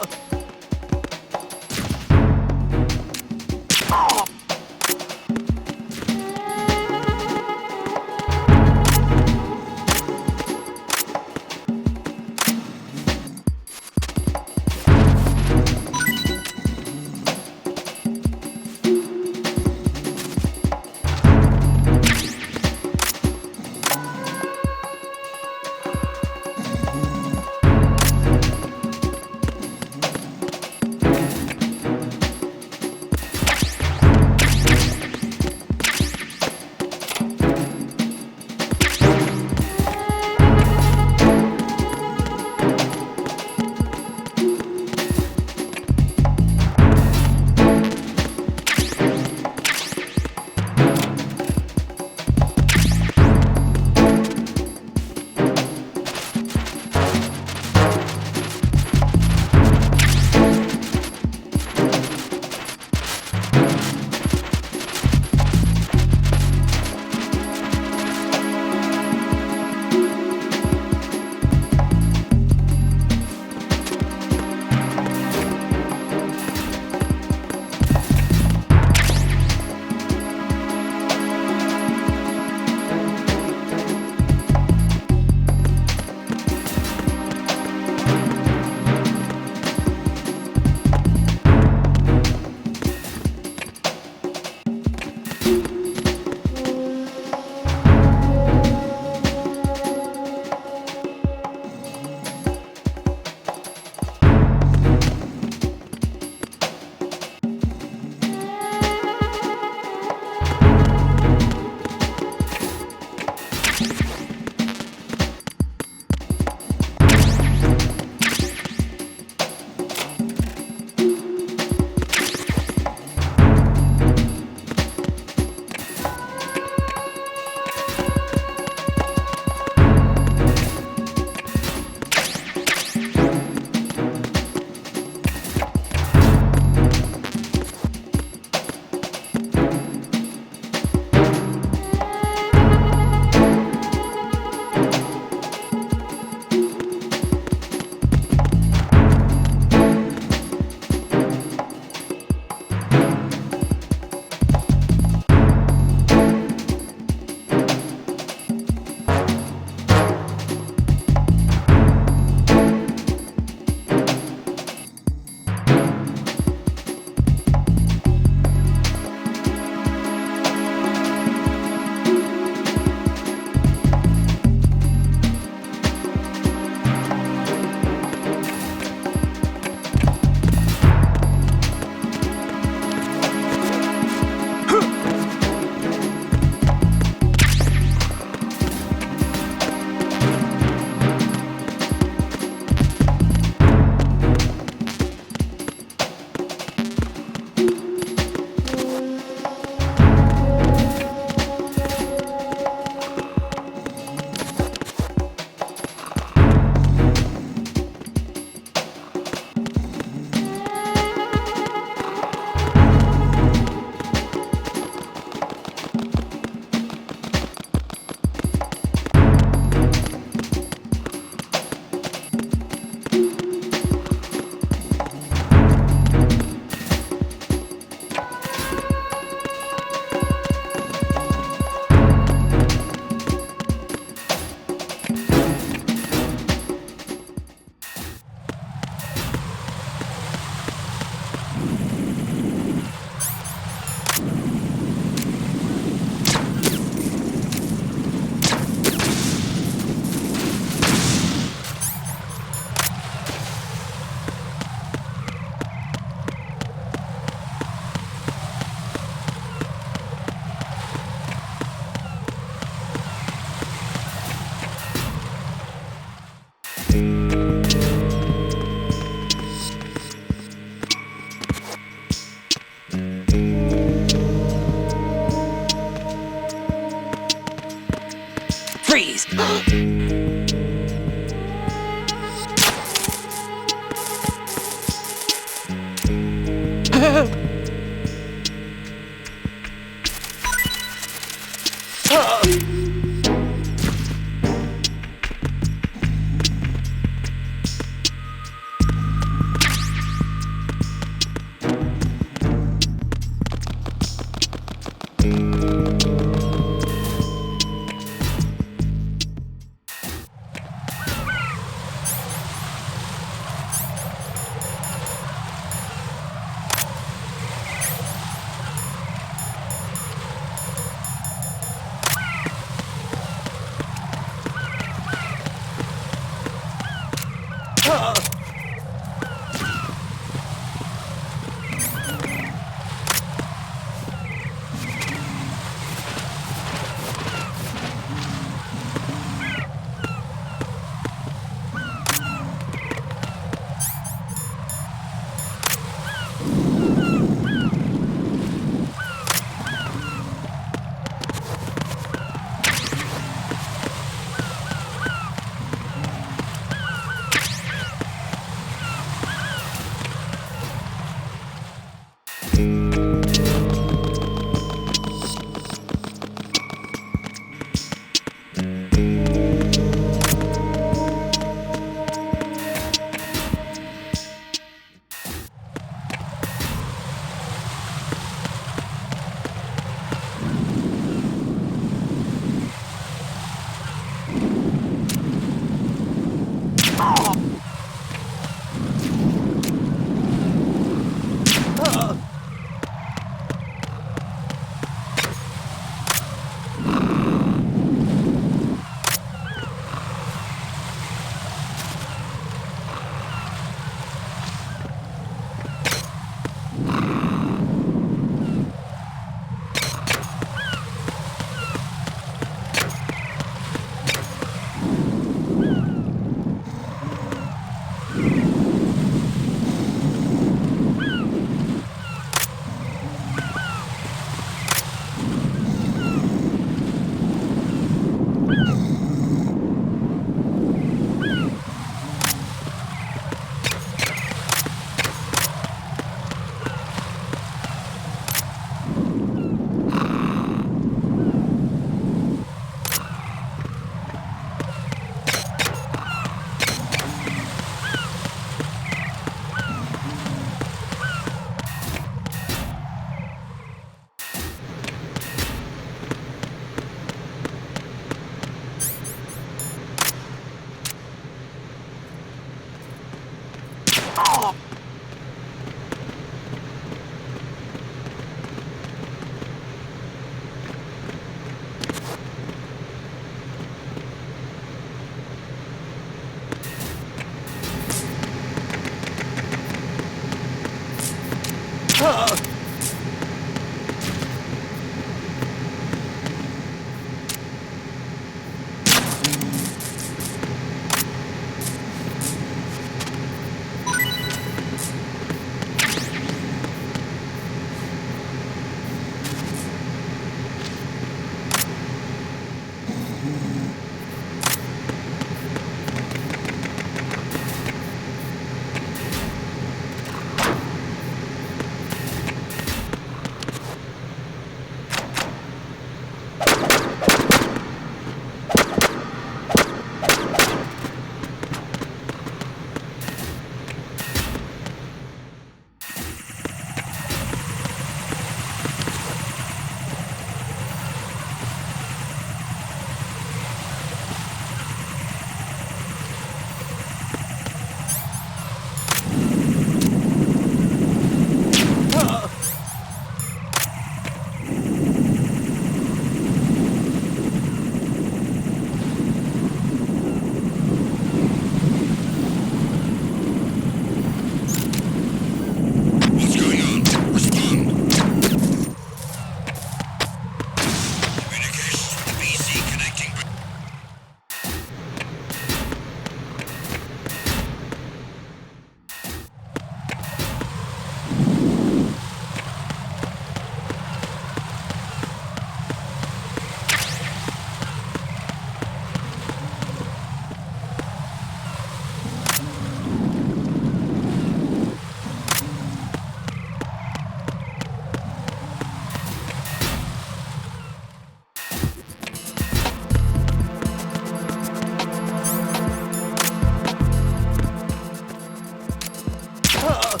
Nothing here.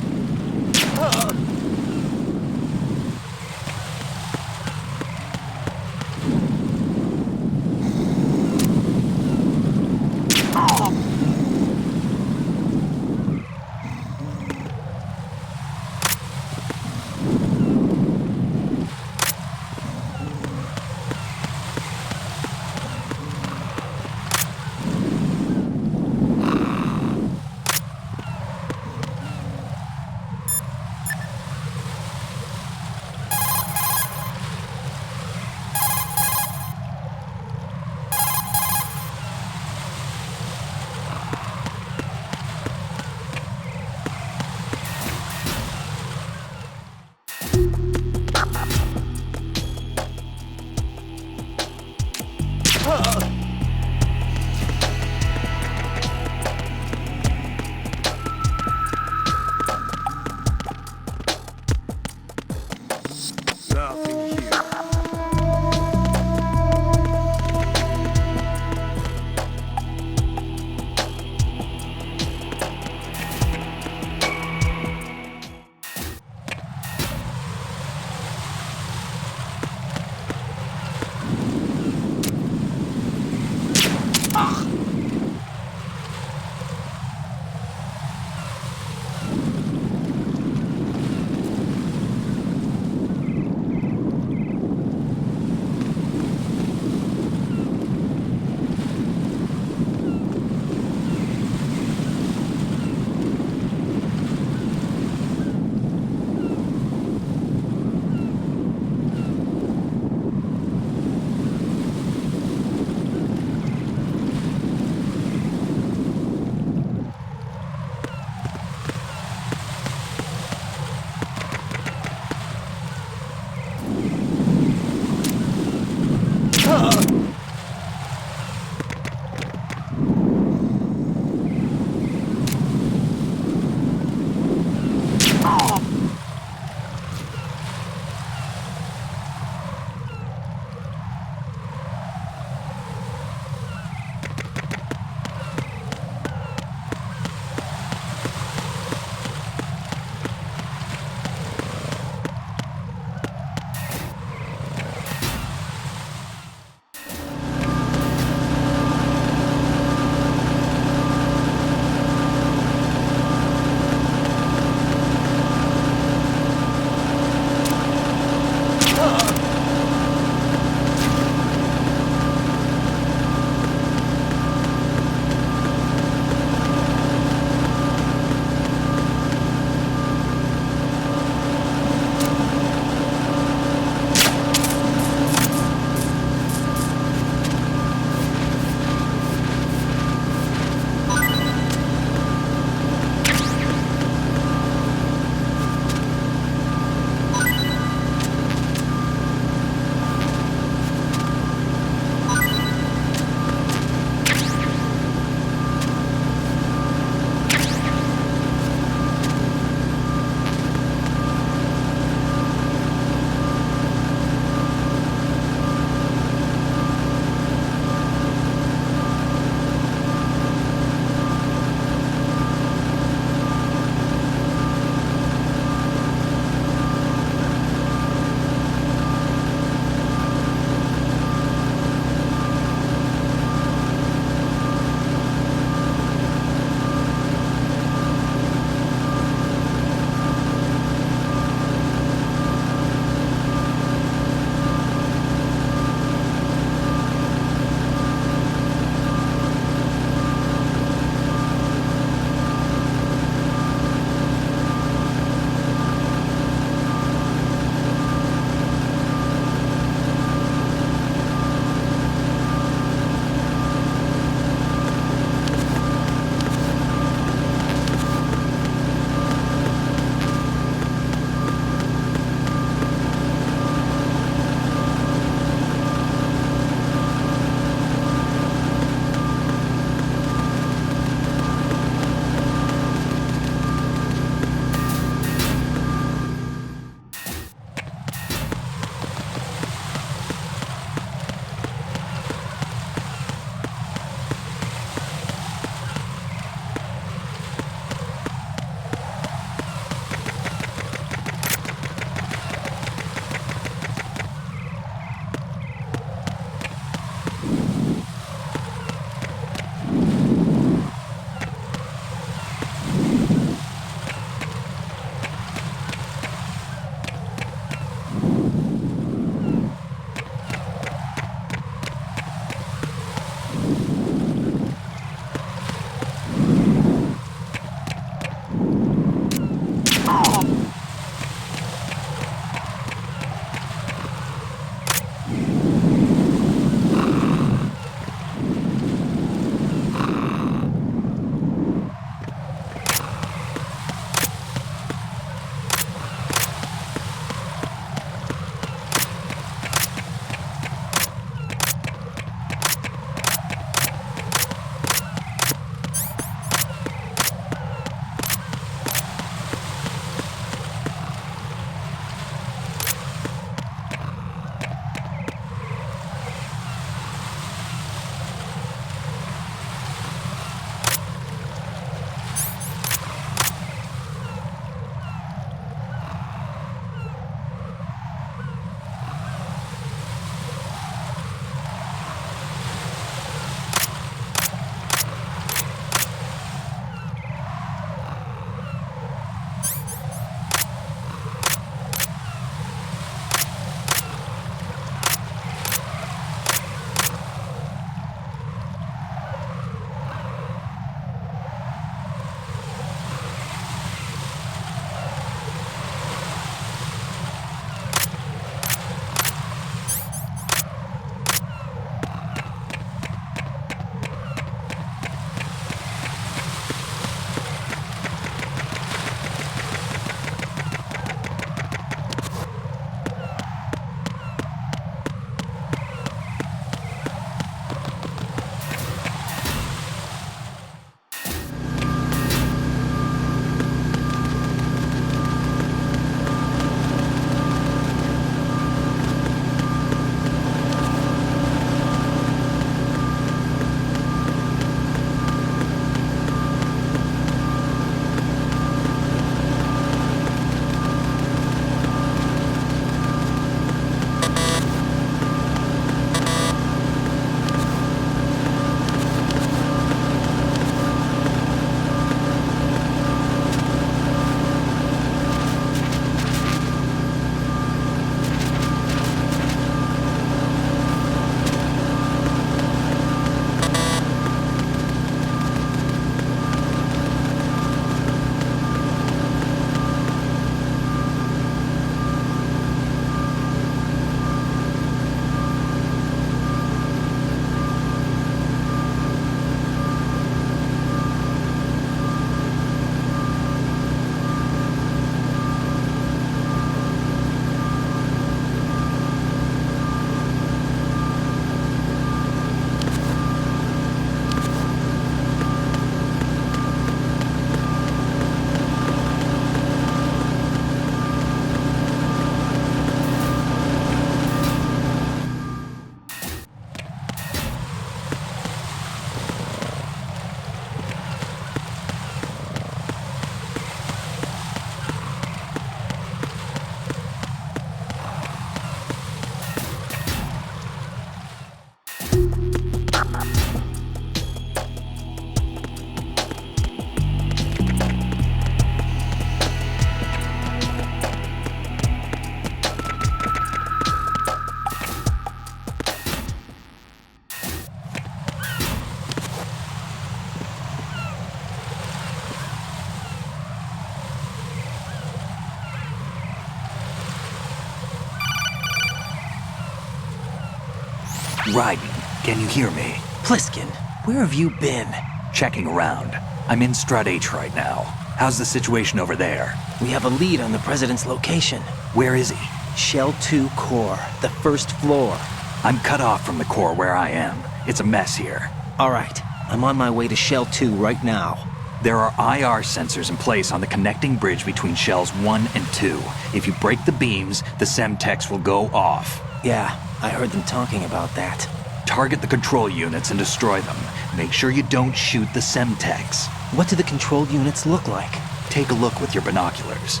Raiden, can you hear me? Pliskin, where have you been? Checking around. I'm in Strut H right now. How's the situation over there? We have a lead on the President's location. Where is he? Shell 2 core, the first floor. I'm cut off from the core where I am. It's a mess here. All right, I'm on my way to Shell 2 right now. There are IR sensors in place on the connecting bridge between Shells 1 and 2. If you break the beams, the Semtex will go off. Yeah, I heard them talking about that. Target the control units and destroy them. Make sure you don't shoot the Semtex. What do the control units look like? Take a look with your binoculars.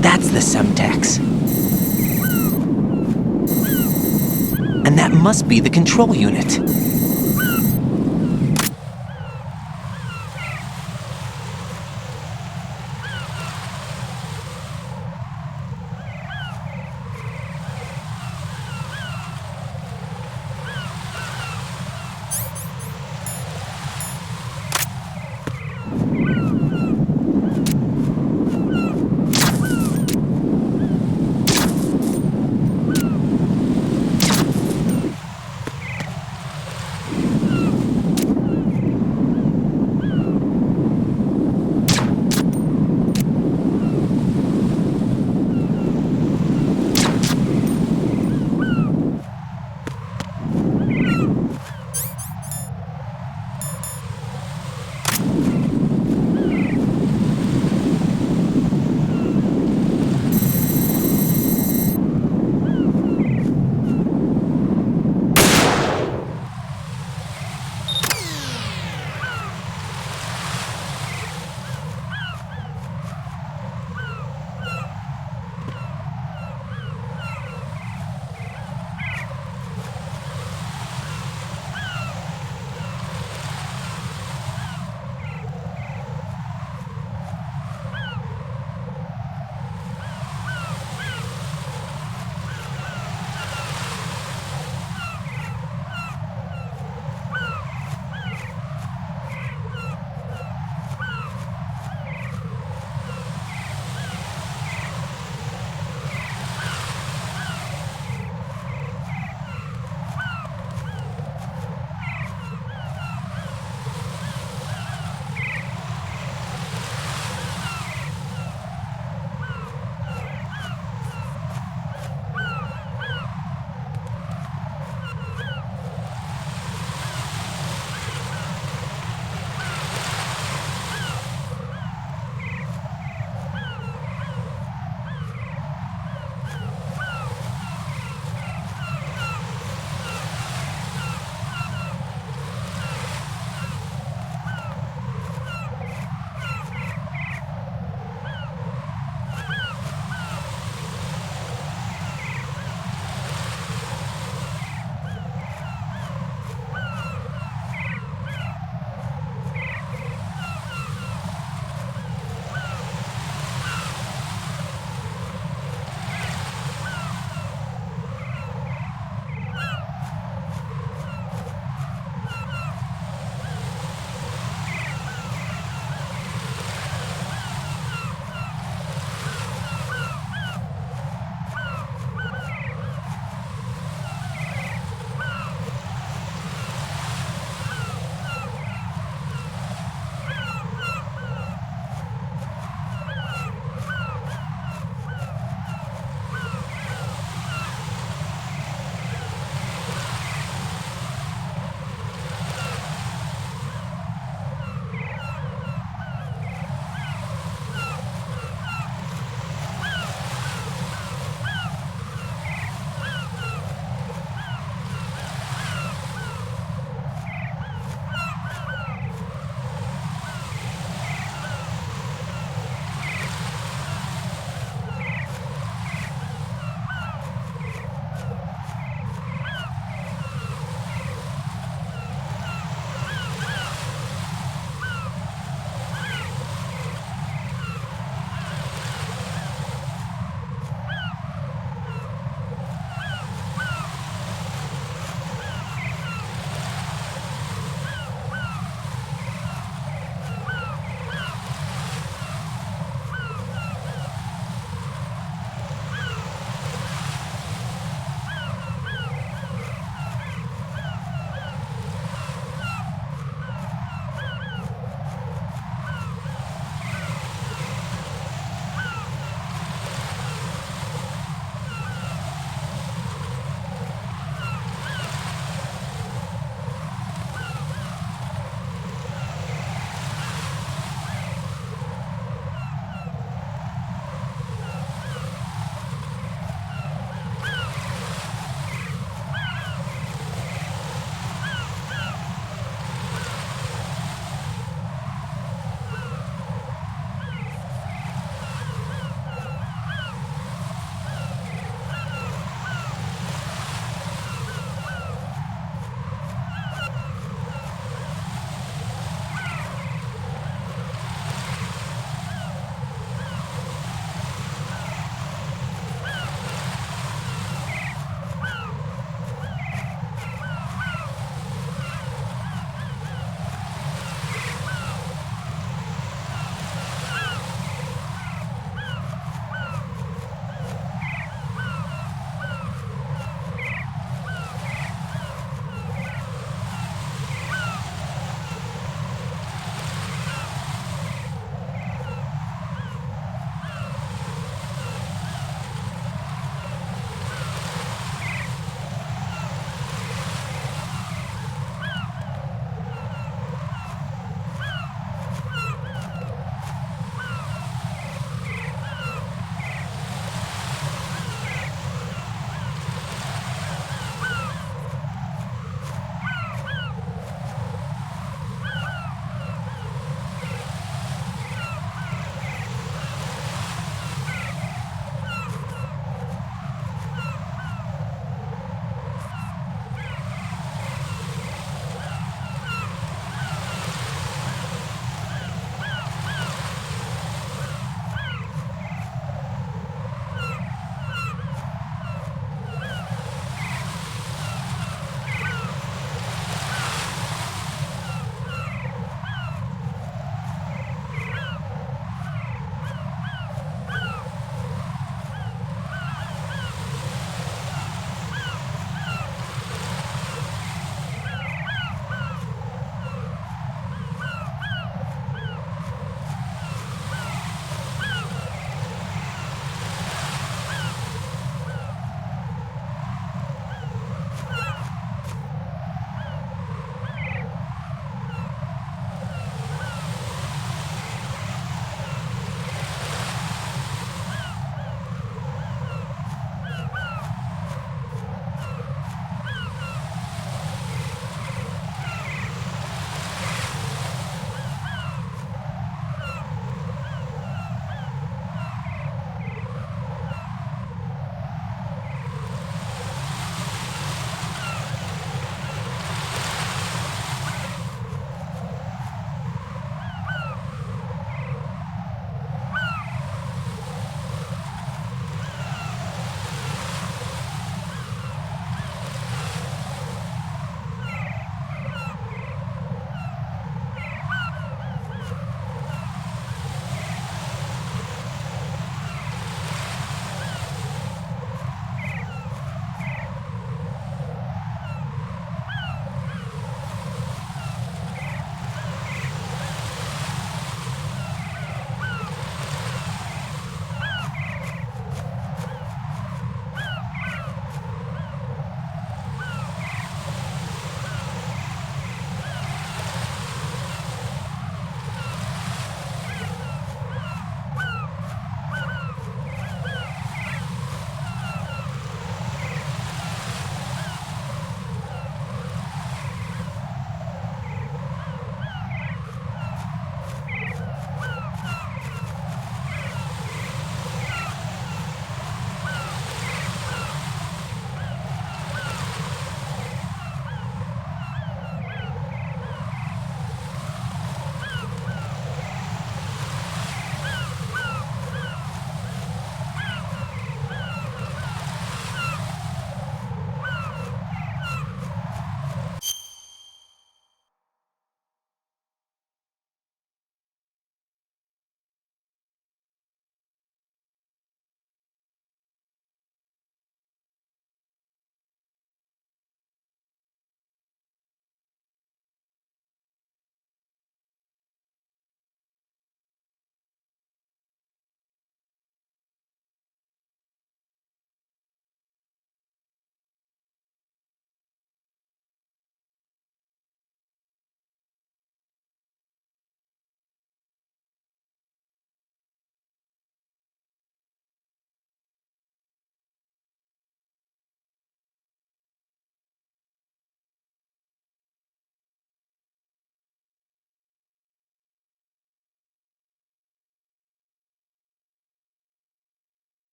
That's the Semtex. And that must be the control unit.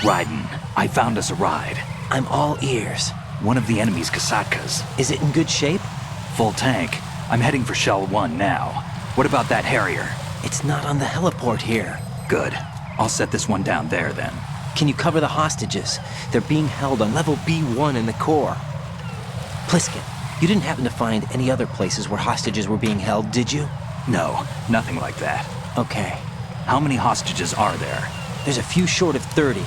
Raiden, I found us a ride. I'm all ears. One of the enemy's Kasatkas. Is it in good shape? Full tank. I'm heading for Shell 1 now. What about that Harrier? It's not on the heliport here. Good. I'll set this one down there then. Can you cover the hostages? They're being held on level B1 in the core. Pliskin, you didn't happen to find any other places where hostages were being held, did you? No, nothing like that. Okay. How many hostages are there? There's a few short of 30.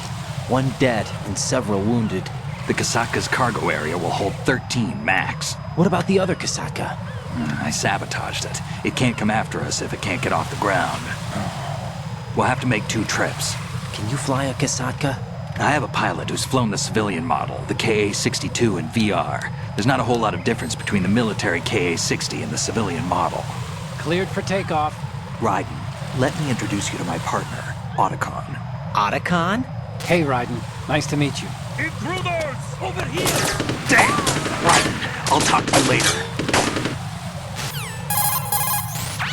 One dead and several wounded. The Kasatka's cargo area will hold 13 max. What about the other Kasatka? I sabotaged it. It can't come after us if it can't get off the ground. We'll have to make 2 trips. Can you fly a Kasatka? I have a pilot who's flown the civilian model, the KA-62 in VR. There's not a whole lot of difference between the military KA-60 and the civilian model. Cleared for takeoff. Raiden, let me introduce you to my partner, Otacon. Otacon? Hey, Raiden. Nice to meet you. Intruders! Over here! Damn! Raiden, I'll talk to you later.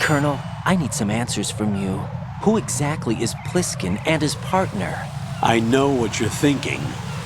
Colonel, I need some answers from you. Who exactly is Pliskin and his partner? I know what you're thinking.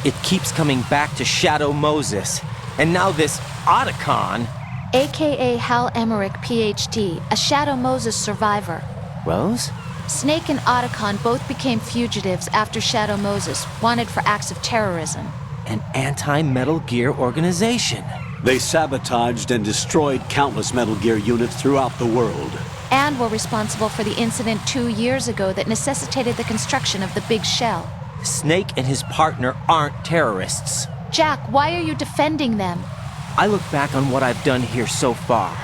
It keeps coming back to Shadow Moses. And now this Otacon. AKA Hal Emmerich, PhD, a Shadow Moses survivor. Rose? Snake and Otacon both became fugitives after Shadow Moses, wanted for acts of terrorism. An anti-Metal Gear organization. They sabotaged and destroyed countless Metal Gear units throughout the world. And were responsible for the incident 2 years ago that necessitated the construction of the Big Shell. Snake and his partner aren't terrorists. Jack, why are you defending them? I look back on what I've done here so far,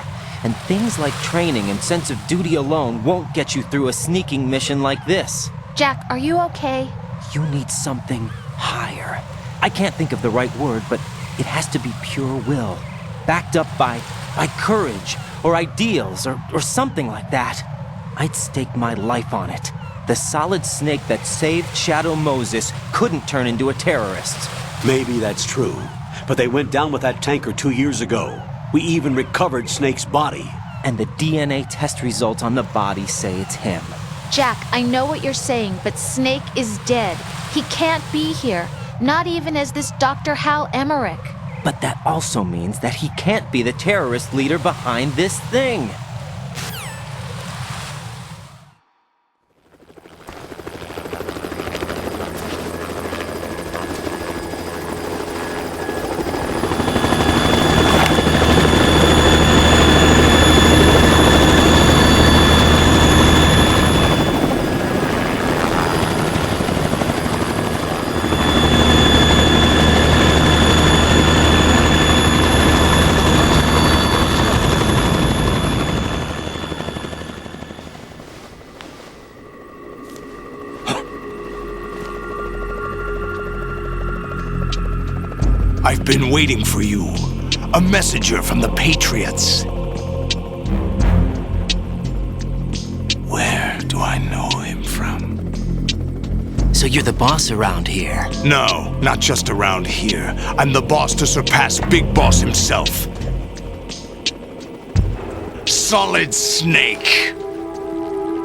and things like training and sense of duty alone won't get you through a sneaking mission like this. Jack, are you okay? You need something higher. I can't think of the right word, but it has to be pure will, backed up by courage, or ideals, or something like that. I'd stake my life on it. The solid Snake that saved Shadow Moses couldn't turn into a terrorist. Maybe that's true, but they went down with that tanker 2 years ago. We even recovered Snake's body. And the DNA test results on the body say it's him. Jack, I know what you're saying, but Snake is dead. He can't be here, not even as this Dr. Hal Emmerich. But that also means that he can't be the terrorist leader behind this thing. I've been waiting for you. A messenger from the Patriots. Where do I know him from? So you're the boss around here? No, not just around here. I'm the boss to surpass Big Boss himself. Solid Snake.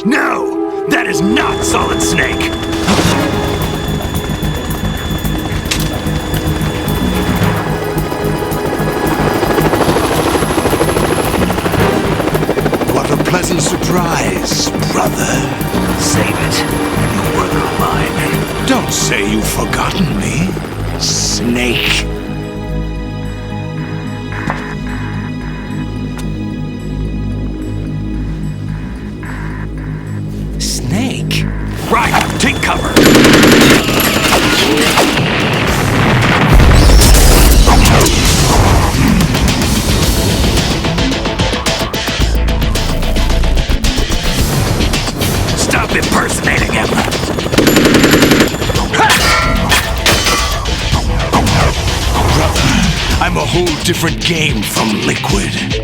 No, that is not Solid Snake. Pleasant surprise, brother. Save it. You brother of mine. Don't say you've forgotten me, Snake. Snake? Right, take cover. Impersonating him. Brother, I'm a whole different game from Liquid.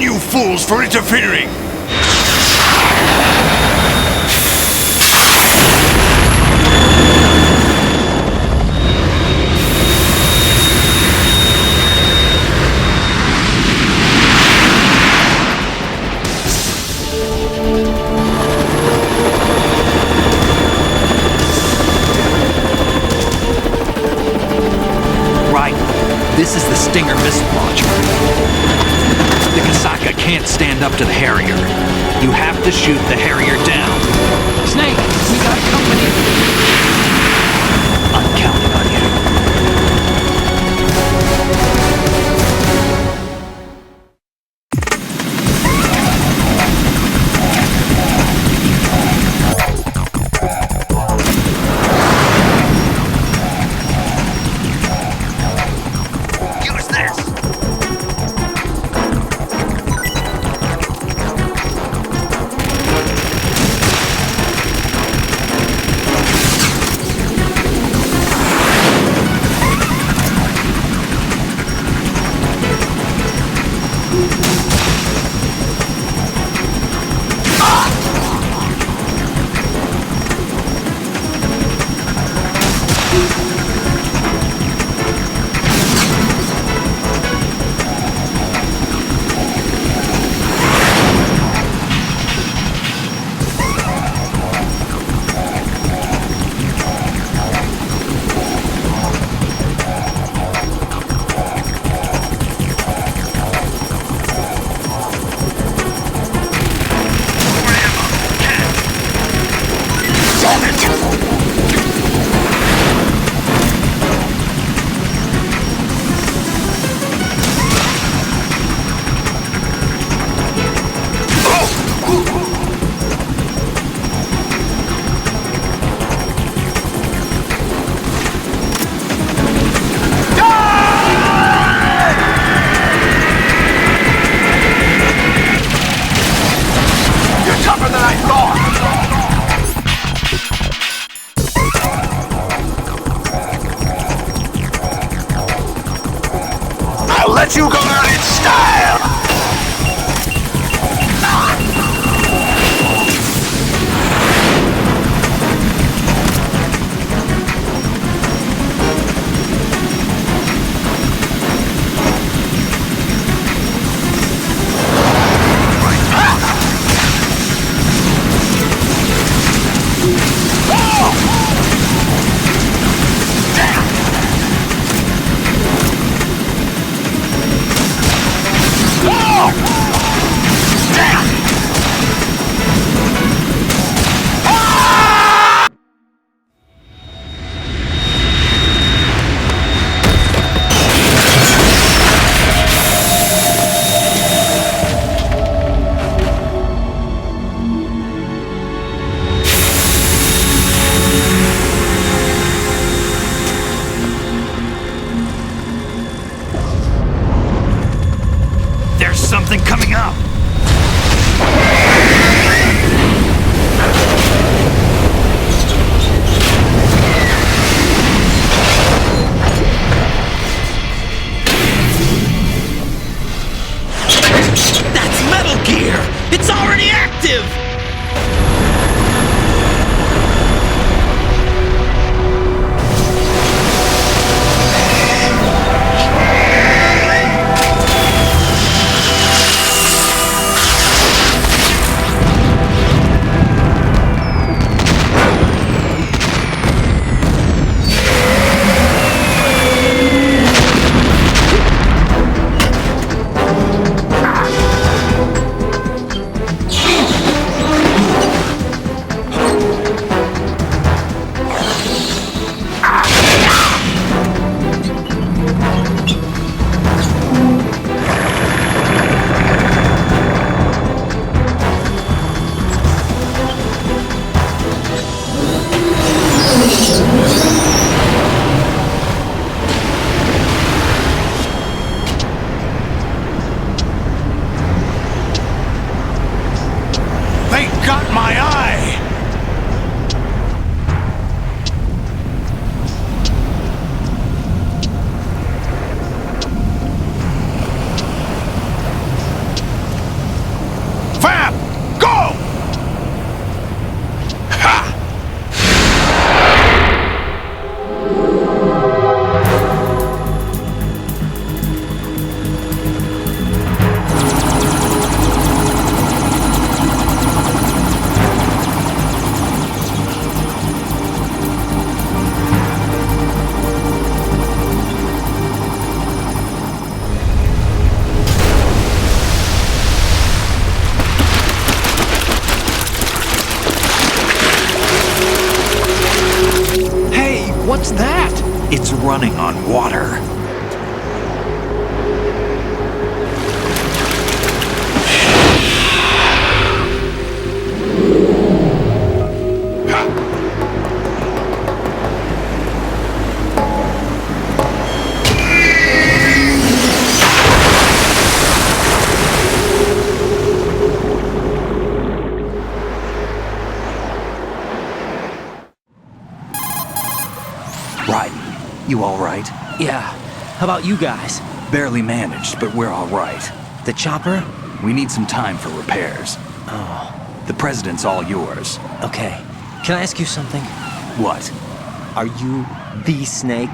on, you fools, for interfering! This is the Stinger missile launcher. The Kasaka can't stand up to the Harrier. You have to shoot the Harrier down. Snake, we got company. I'm counting on you. Let you go out in style! Something coming up! That's Metal Gear! It's already active! What's that? It's running on water. You all right? Yeah. How about you guys? Barely managed, but we're all right. The chopper? We need some time for repairs. Oh. The president's all yours. Okay. Can I ask you something? What? Are you the Snake?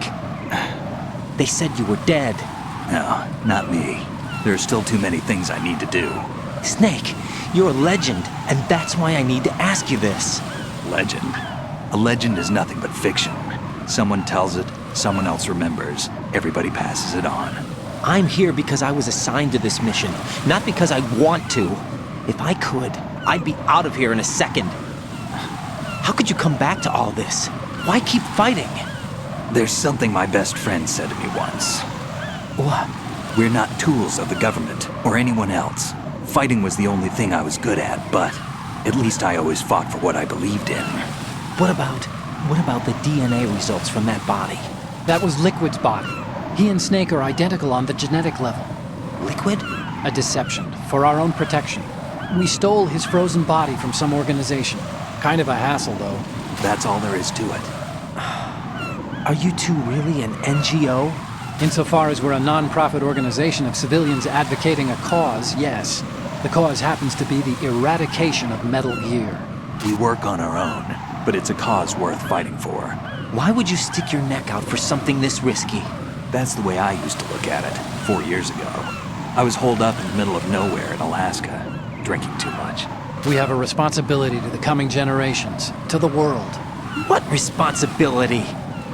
They said you were dead. No, not me. There are still too many things I need to do. Snake, you're a legend, and that's why I need to ask you this. Legend? A legend is nothing but fiction. Someone tells it, someone else remembers. Everybody passes it on. I'm here because I was assigned to this mission, not because I want to. If I could, I'd be out of here in a second. How could you come back to all this? Why keep fighting? There's something my best friend said to me once. What? We're not tools of the government or anyone else. Fighting was the only thing I was good at, but at least I always fought for what I believed in. What about the DNA results from that body? That was Liquid's body. He and Snake are identical on the genetic level. Liquid? A deception, for our own protection. We stole his frozen body from some organization. Kind of a hassle, though. That's all there is to it. Are you two really an NGO? Insofar as we're a non-profit organization of civilians advocating a cause, yes. The cause happens to be the eradication of Metal Gear. We work on our own, but it's a cause worth fighting for. Why would you stick your neck out for something this risky? That's the way I used to look at it 4 years ago. I was holed up in the middle of nowhere in Alaska, drinking too much. We have a responsibility to the coming generations, to the world. What responsibility?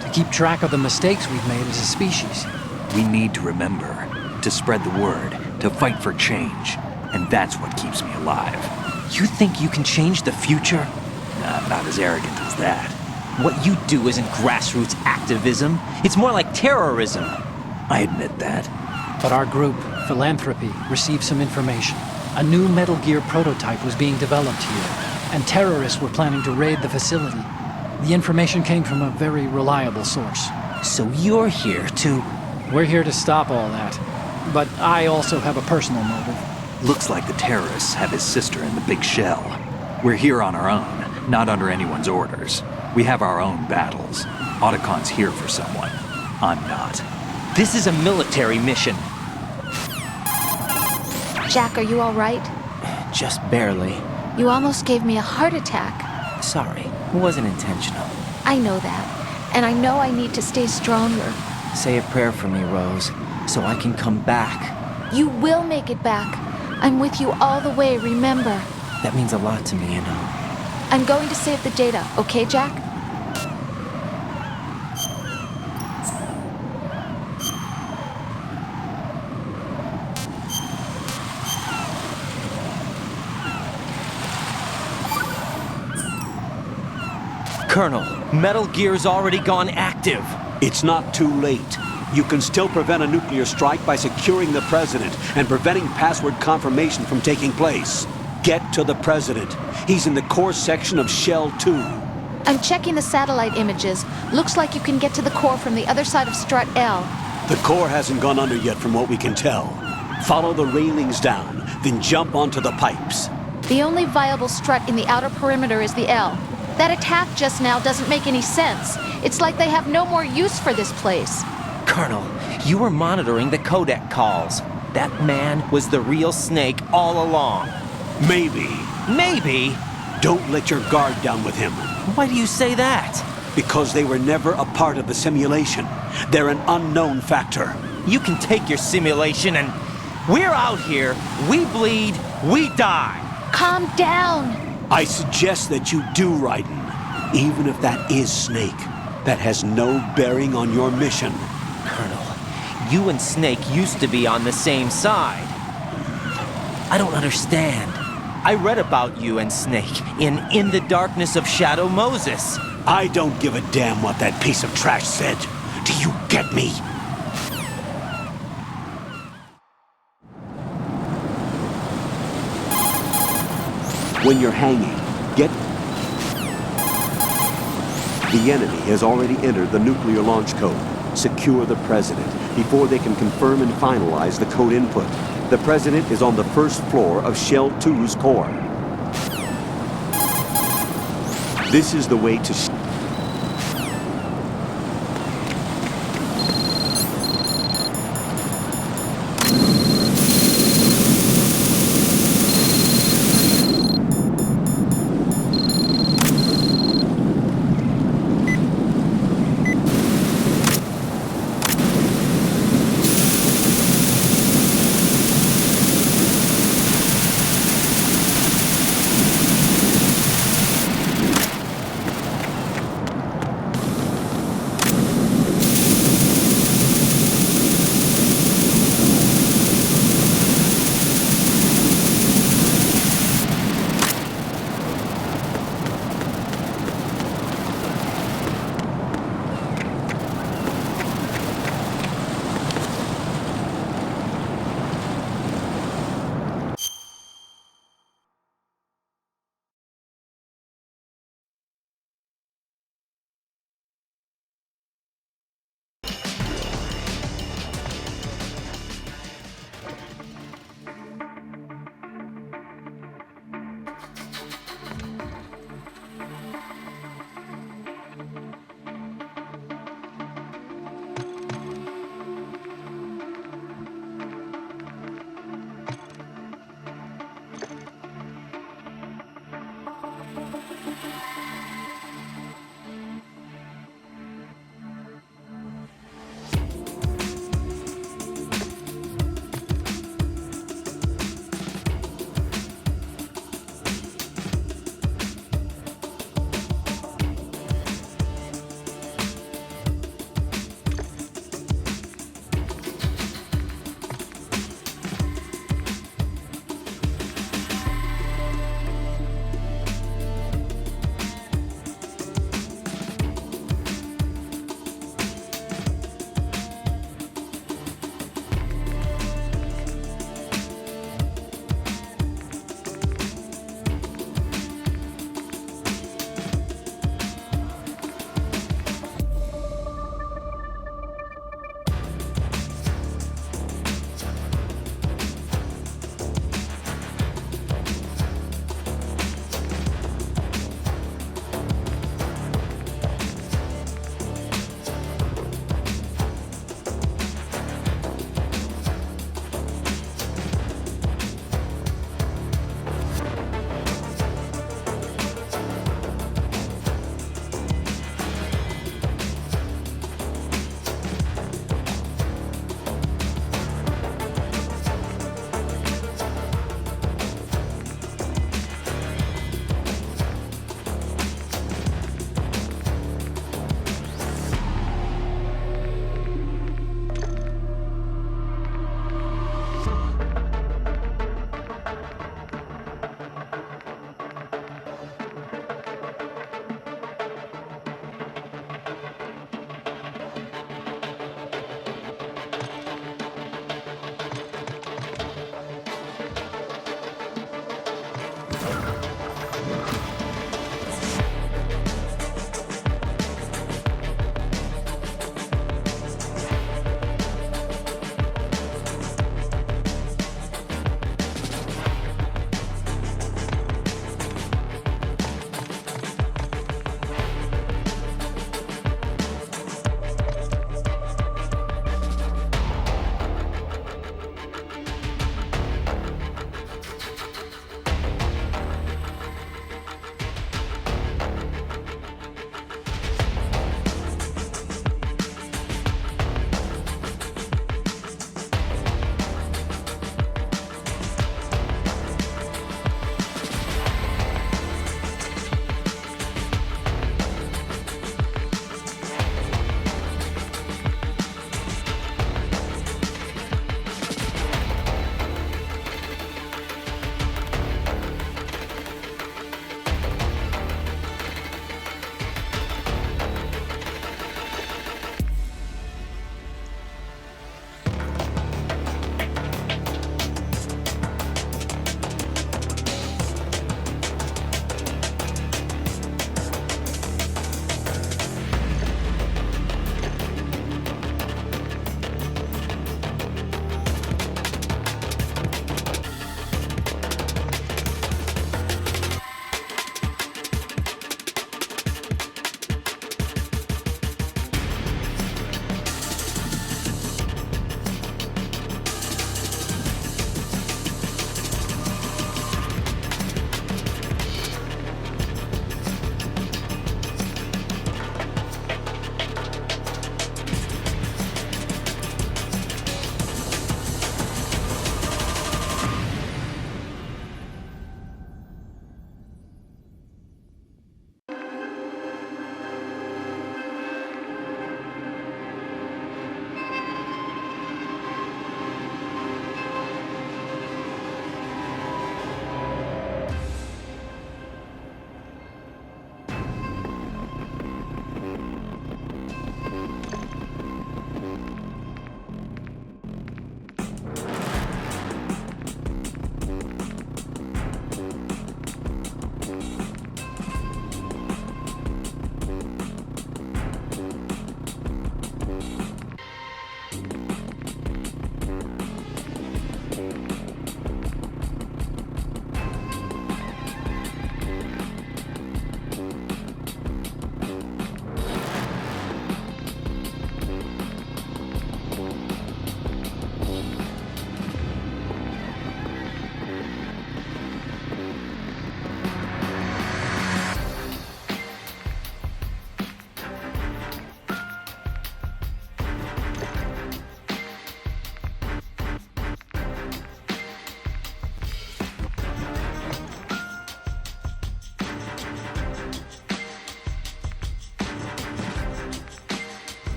To keep track of the mistakes we've made as a species. We need to remember, to spread the word, to fight for change. And that's what keeps me alive. You think you can change the future? Nah, not as arrogant as that. What you do isn't grassroots activism. It's more like terrorism. I admit that. But our group, Philanthropy, received some information. A new Metal Gear prototype was being developed here, and terrorists were planning to raid the facility. The information came from a very reliable source. So you're here to... We're here to stop all that. But I also have a personal motive. Looks like the terrorists have his sister in the big shell. We're here on our own, not under anyone's orders. We have our own battles. Otacon's here for someone. I'm not. This is a military mission. Jack, are you all right? Just barely. You almost gave me a heart attack. Sorry, it wasn't intentional. I know that. And I know I need to stay stronger. Say a prayer for me, Rose, so I can come back. You will make it back. I'm with you all the way, remember? That means a lot to me, you know. I'm going to save the data, okay, Jack? Colonel, Metal Gear's already gone active. It's not too late. You can still prevent a nuclear strike by securing the president and preventing password confirmation from taking place. Get to the president. He's in the core section of Shell 2. I'm checking the satellite images. Looks like you can get to the core from the other side of Strut L. The core hasn't gone under yet from what we can tell. Follow the railings down, then jump onto the pipes. The only viable strut in the outer perimeter is the L. That attack just now doesn't make any sense. It's like they have no more use for this place. Colonel, you were monitoring the codec calls. That man was the real Snake all along. Maybe. Maybe? Don't let your guard down with him. Why do you say that? Because they were never a part of the simulation. They're an unknown factor. You can take your simulation and... We're out here, we bleed, we die. Calm down. I suggest that you do, Raiden. Even if that is Snake. That has no bearing on your mission. Colonel, you and Snake used to be on the same side. I don't understand. I read about you and Snake in the Darkness of Shadow Moses. I don't give a damn what that piece of trash said. Do you get me? When you're hanging, get... The enemy has already entered the nuclear launch code. Secure the President before they can confirm and finalize the code input. The President is on the first floor of Shell 2's core. This is the way to...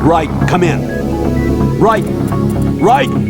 Raiden, come in. Raiden! Raiden!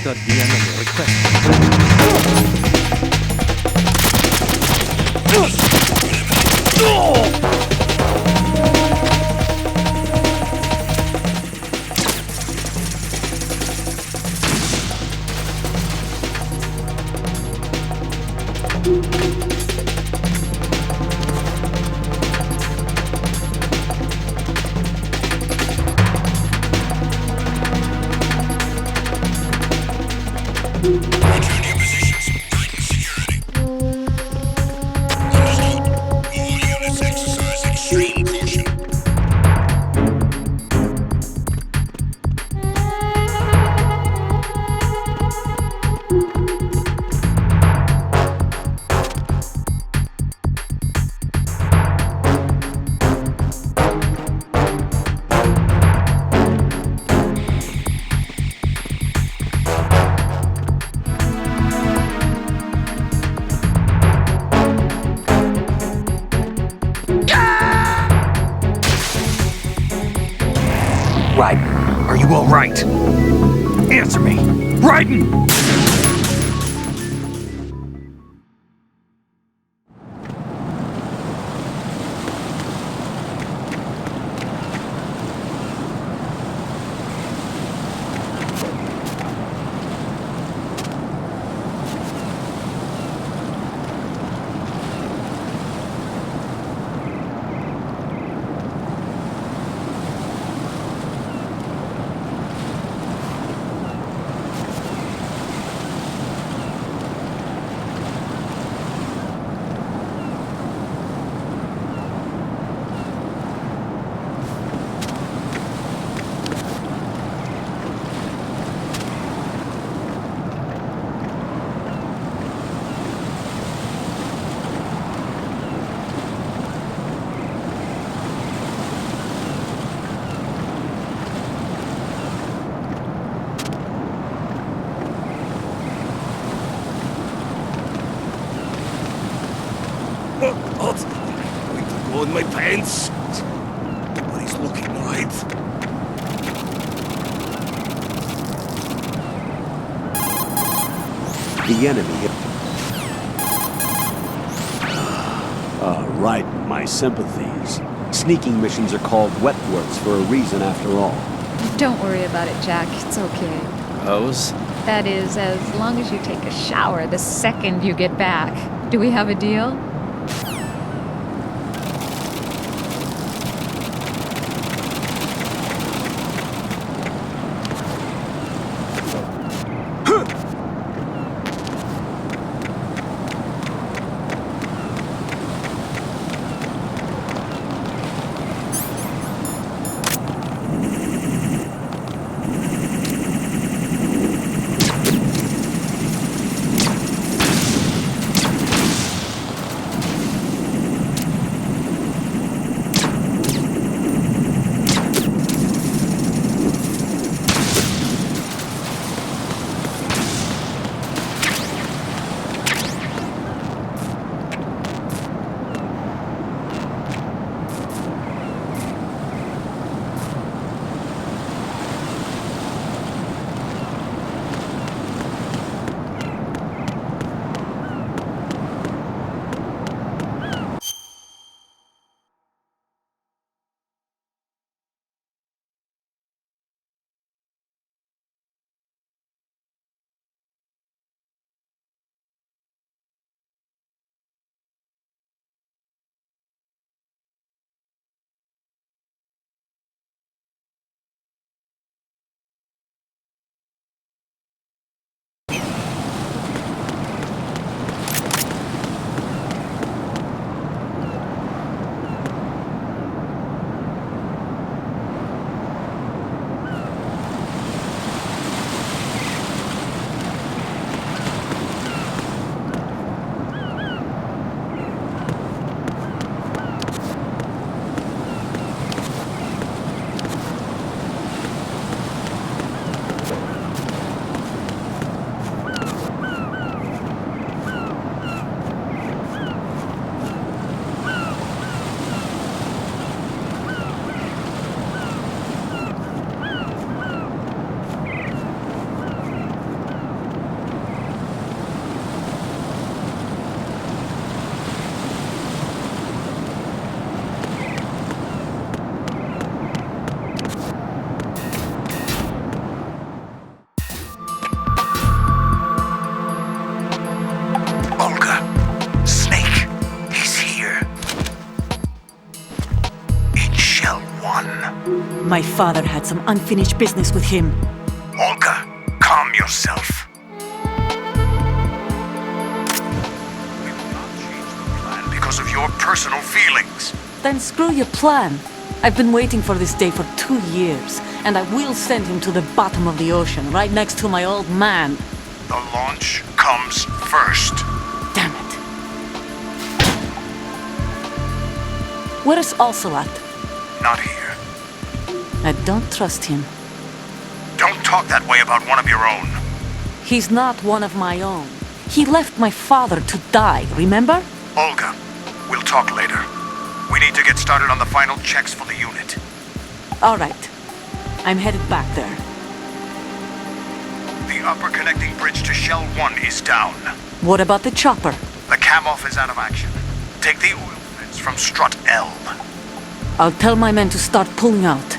Count the enemy request. Raiden, are you all right? Answer me! Raiden! What? I'm going to go in my pants. Nobody's looking, right? The enemy. Right, my sympathies. Sneaking missions are called wet works for a reason after all. Don't worry about it, Jack. It's okay. Pose? That is, as long as you take a shower the second you get back. Do we have a deal? My father had some unfinished business with him. Olga, calm yourself. We will not change the plan because of your personal feelings. Then screw your plan. I've been waiting for this day for 2 years, and I will send him to the bottom of the ocean, right next to my old man. The launch comes first. Damn it. Where is Ocelot? Not here. I don't trust him. Don't talk that way about one of your own. He's not one of my own. He left my father to die, remember? Olga, we'll talk later. We need to get started on the final checks for the unit. All right. I'm headed back there. The upper connecting bridge to Shell 1 is down. What about the chopper? The cam-off is out of action. Take the oil fence from strut L. I'll tell my men to start pulling out.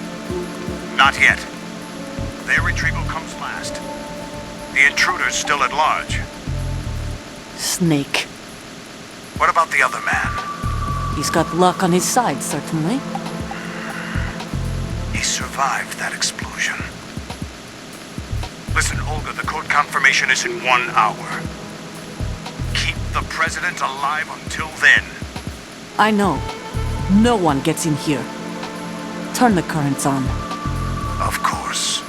Not yet. Their retrieval comes last. The intruder's still at large. Snake. What about the other man? He's got luck on his side, certainly. He survived that explosion. Listen, Olga, the code confirmation is in 1 hour. Keep the president alive until then. I know. No one gets in here. Turn the currents on. Of course.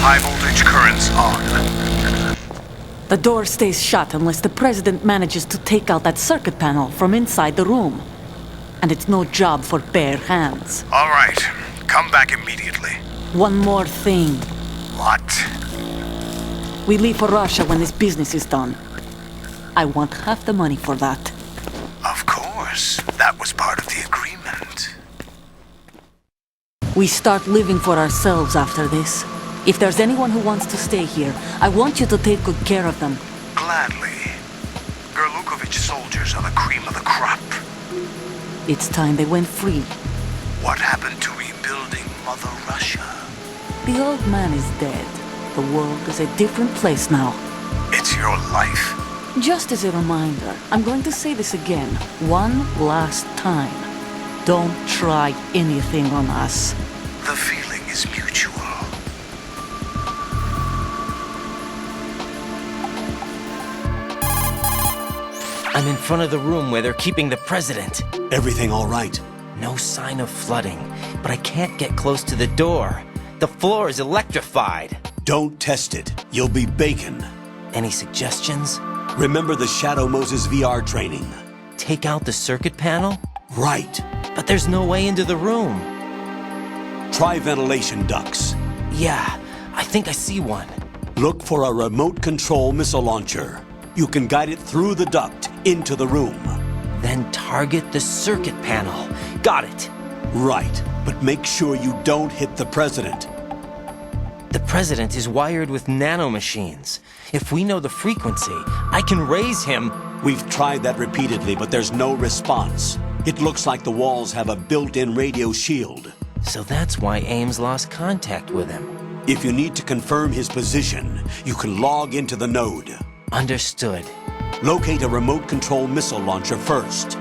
High voltage currents on. The door stays shut unless the president manages to take out that circuit panel from inside the room. And it's no job for bare hands. All right. Come back immediately. One more thing. What? We leave for Russia when this business is done. I want half the money for that. Of course. That was part of the agreement. We start living for ourselves after this. If there's anyone who wants to stay here, I want you to take good care of them. Gladly. Gerlukovich soldiers are the cream of the crop. It's time they went free. What happened to rebuilding Mother Russia? The old man is dead. The world is a different place now. It's your life. Just as a reminder, I'm going to say this again, one last time. Don't try anything on us. The feeling is mutual. I'm in front of the room where they're keeping the president. Everything all right? No sign of flooding, but I can't get close to the door. The floor is electrified. Don't test it. You'll be bacon. Any suggestions? Remember the Shadow Moses VR training. Take out the circuit panel? Right. But there's no way into the room. Try ventilation ducts. Yeah, I think I see one. Look for a remote control missile launcher. You can guide it through the duct into the room. Then target the circuit panel. Got it. Right, but make sure you don't hit the president. The president is wired with nanomachines. If we know the frequency, I can raise him. We've tried that repeatedly, but there's no response. It looks like the walls have a built-in radio shield. So that's why Ames lost contact with him. If you need to confirm his position, you can log into the node. Understood. Locate a remote control missile launcher first.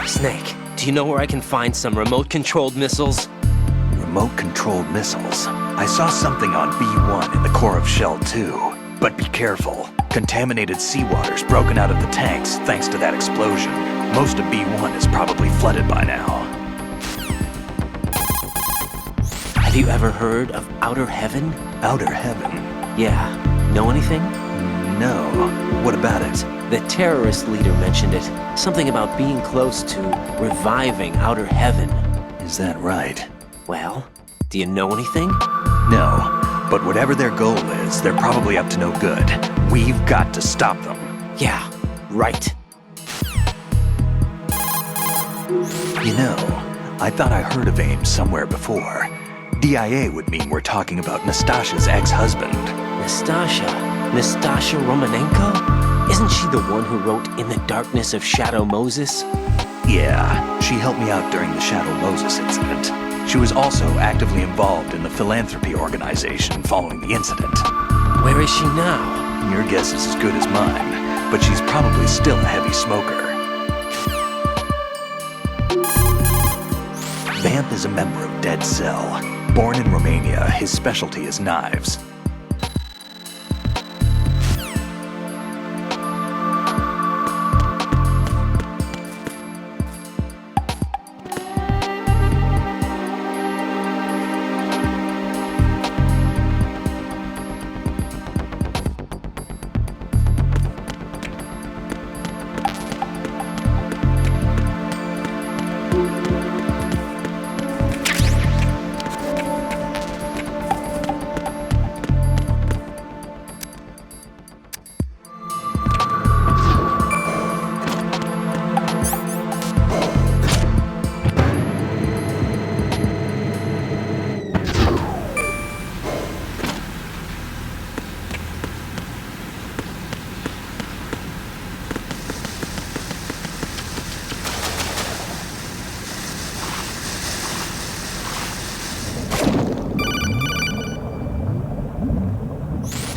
Snake, do you know where I can find some remote-controlled missiles? Remote-controlled missiles. I saw something on B1 in the core of Shell 2. But be careful. Contaminated seawater's broken out of the tanks thanks to that explosion. Most of B1 is probably flooded by now. Have you ever heard of Outer Heaven? Outer Heaven? Yeah. Know anything? No. What about it? The terrorist leader mentioned it. Something about being close to reviving Outer Heaven. Is that right? Well, do you know anything? No. But whatever their goal is, they're probably up to no good. We've got to stop them. Yeah, right. You know, I thought I heard of AIM somewhere before. DIA would mean we're talking about Nastasha's ex-husband. Nastasha Romanenko? Isn't she the one who wrote In the Darkness of Shadow Moses? Yeah, she helped me out during the Shadow Moses incident. She was also actively involved in the philanthropy organization following the incident. Where is she now? Your guess is as good as mine, but she's probably still a heavy smoker. Vamp is a member of Dead Cell. Born in Romania, his specialty is knives.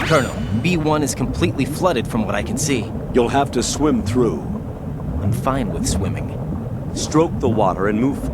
Colonel, B1 is completely flooded from what I can see. You'll have to swim through. I'm fine with swimming. Stroke the water and move.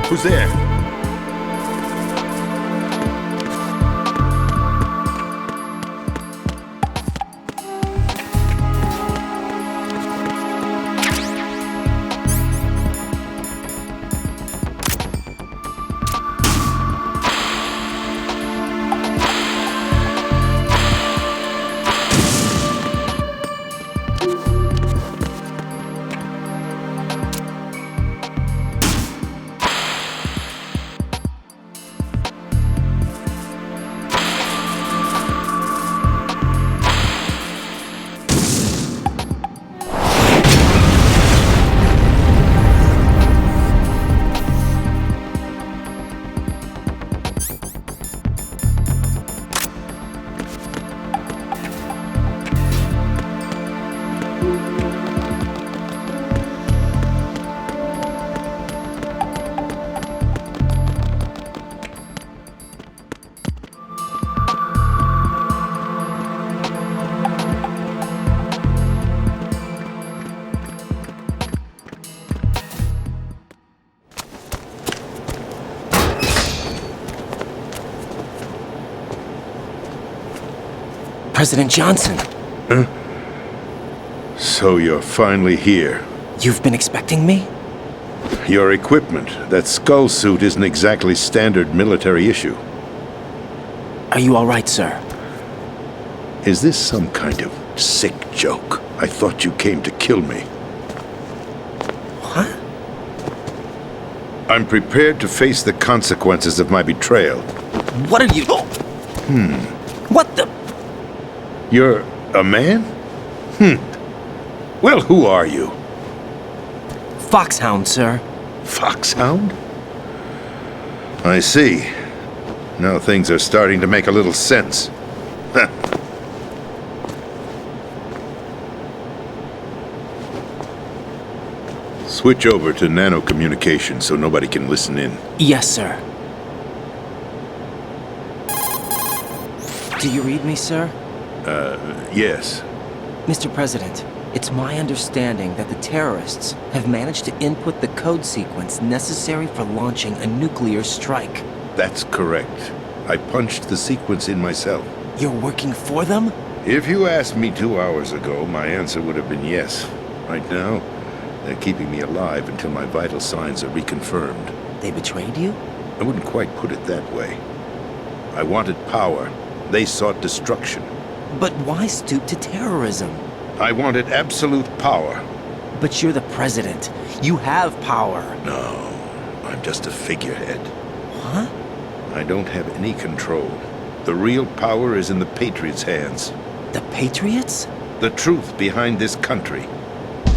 Who's there? President Johnson. Huh? So you're finally here. You've been expecting me? Your equipment, that skull suit, isn't exactly standard military issue. Are you all right, sir? Is this some kind of sick joke? I thought you came to kill me. What? I'm prepared to face the consequences of my betrayal. What are you... What the... You're a man? Well, who are you? Foxhound, sir. Foxhound? I see. Now things are starting to make a little sense. Switch over to nano-communication so nobody can listen in. Yes, sir. Do you read me, sir? Yes. Mr. President, it's my understanding that the terrorists have managed to input the code sequence necessary for launching a nuclear strike. That's correct. I punched the sequence in myself. You're working for them? If you asked me 2 hours ago, my answer would have been yes. Right now, they're keeping me alive until my vital signs are reconfirmed. They betrayed you? I wouldn't quite put it that way. I wanted power. They sought destruction. But why stoop to terrorism? I wanted absolute power. But you're the president. You have power. No, I'm just a figurehead. What? I don't have any control. The real power is in the Patriots' hands. The Patriots? The truth behind this country.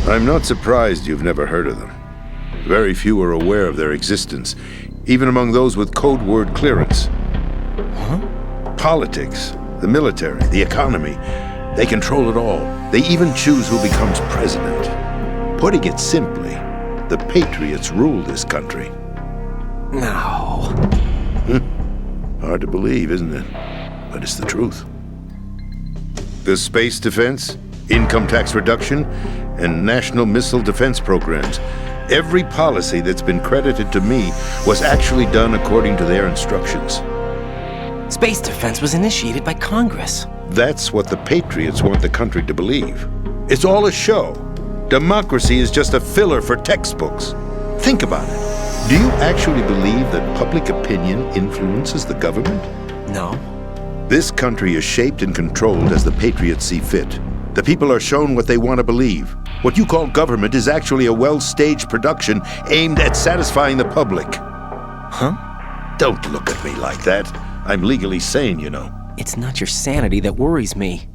I'm not surprised you've never heard of them. Very few are aware of their existence, even among those with code word clearance. Huh? Politics, the military, the economy, they control it all. They even choose who becomes president. Putting it simply, the Patriots rule this country. No. Hard to believe, isn't it? But it's the truth. The space defense, income tax reduction, and national missile defense programs. Every policy that's been credited to me was actually done according to their instructions. Space defense was initiated by Congress. That's what the Patriots want the country to believe. It's all a show. Democracy is just a filler for textbooks. Think about it. Do you actually believe that public opinion influences the government? No. This country is shaped and controlled as the Patriots see fit. The people are shown what they want to believe. What you call government is actually a well-staged production aimed at satisfying the public. Huh? Don't look at me like that. I'm legally sane, you know. It's not your sanity that worries me.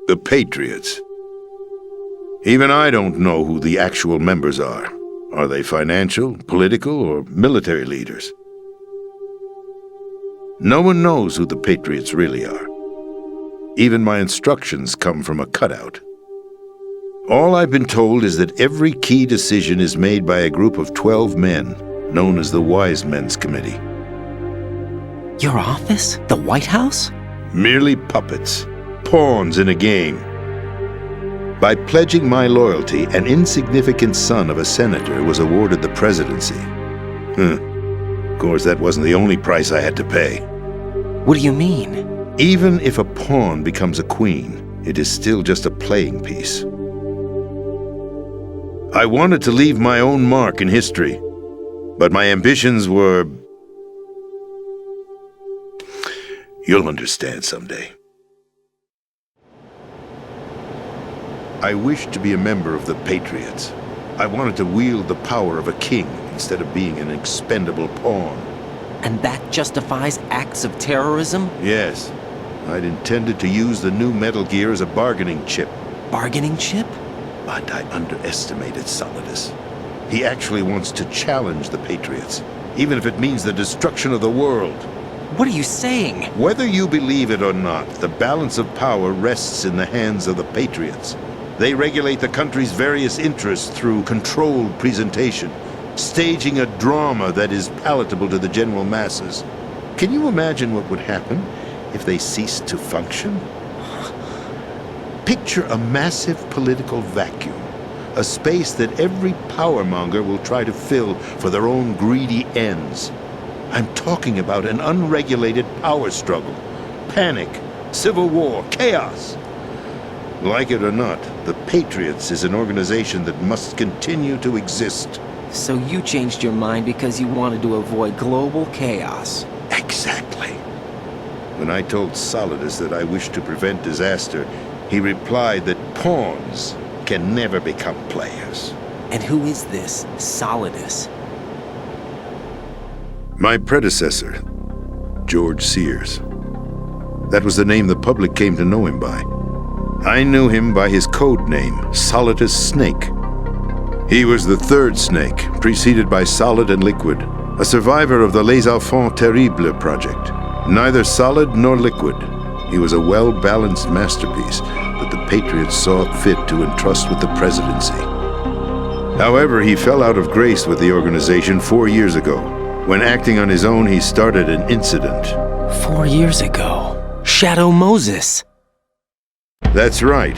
The Patriots. Even I don't know who the actual members are. Are they financial, political, or military leaders? No one knows who the Patriots really are. Even my instructions come from a cutout. All I've been told is that every key decision is made by a group of 12 men, known as the Wise Men's Committee. Your office? The White House? Merely puppets. Pawns in a game. By pledging my loyalty, an insignificant son of a senator was awarded the presidency. Of course, that wasn't the only price I had to pay. What do you mean? Even if a pawn becomes a queen, it is still just a playing piece. I wanted to leave my own mark in history, but my ambitions were... You'll understand someday. I wished to be a member of the Patriots. I wanted to wield the power of a king instead of being an expendable pawn. And that justifies acts of terrorism? Yes. I'd intended to use the new Metal Gear as a bargaining chip. Bargaining chip? But I underestimated Solidus. He actually wants to challenge the Patriots, even if it means the destruction of the world. What are you saying? Whether you believe it or not, the balance of power rests in the hands of the Patriots. They regulate the country's various interests through controlled presentation, staging a drama that is palatable to the general masses. Can you imagine what would happen if they ceased to function? Picture a massive political vacuum, a space that every powermonger will try to fill for their own greedy ends. I'm talking about an unregulated power struggle, panic, civil war, chaos. Like it or not, the Patriots is an organization that must continue to exist. So you changed your mind because you wanted to avoid global chaos. Exactly. When I told Solidus that I wished to prevent disaster, he replied that pawns can never become players. And who is this Solidus? My predecessor, George Sears. That was the name the public came to know him by. I knew him by his code name, Solidus Snake. He was the third Snake, preceded by Solid and Liquid, a survivor of the Les Enfants Terribles project. Neither solid nor liquid, he was a well-balanced masterpiece that the Patriots saw fit to entrust with the presidency. However, he fell out of grace with the organization 4 years ago. When acting on his own, he started an incident. 4 years ago? Shadow Moses! That's right.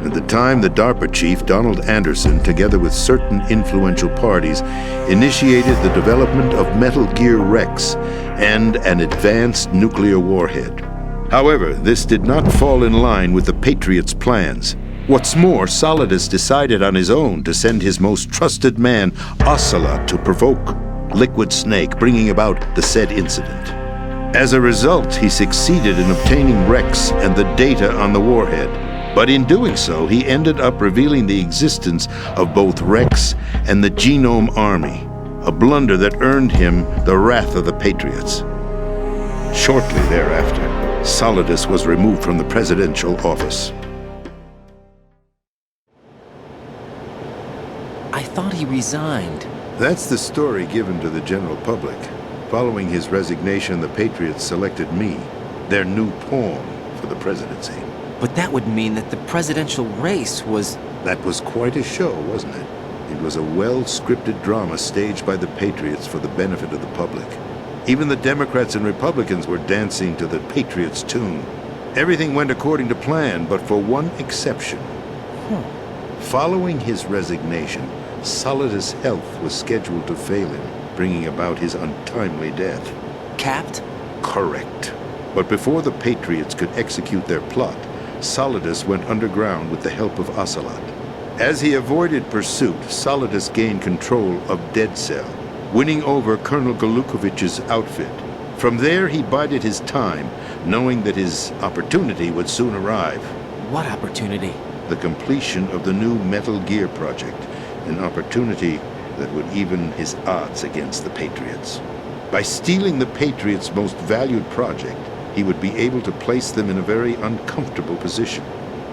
At the time, the DARPA chief, Donald Anderson, together with certain influential parties, initiated the development of Metal Gear Rex and an advanced nuclear warhead. However, this did not fall in line with the Patriots' plans. What's more, Solidus decided on his own to send his most trusted man, Ocelot, to provoke Liquid Snake, bringing about the said incident. As a result, he succeeded in obtaining Rex and the data on the warhead. But in doing so, he ended up revealing the existence of both Rex and the Genome Army, a blunder that earned him the wrath of the Patriots. Shortly thereafter, Solidus was removed from the presidential office. I thought he resigned. That's the story given to the general public. Following his resignation, the Patriots selected me, their new pawn, for the presidency. But that would mean that the presidential race was... That was quite a show, wasn't it? It was a well-scripted drama staged by the Patriots for the benefit of the public. Even the Democrats and Republicans were dancing to the Patriots' tune. Everything went according to plan, but for one exception. Following his resignation, Solidus' health was scheduled to fail him, bringing about his untimely death. Capped? Correct. But before the Patriots could execute their plot, Solidus went underground with the help of Ocelot. As he avoided pursuit, Solidus gained control of Dead Cell, winning over Colonel Golukovich's outfit. From there, he bided his time, knowing that his opportunity would soon arrive. What opportunity? The completion of the new Metal Gear project, an opportunity that would even his odds against the Patriots. By stealing the Patriots' most valued project, he would be able to place them in a very uncomfortable position.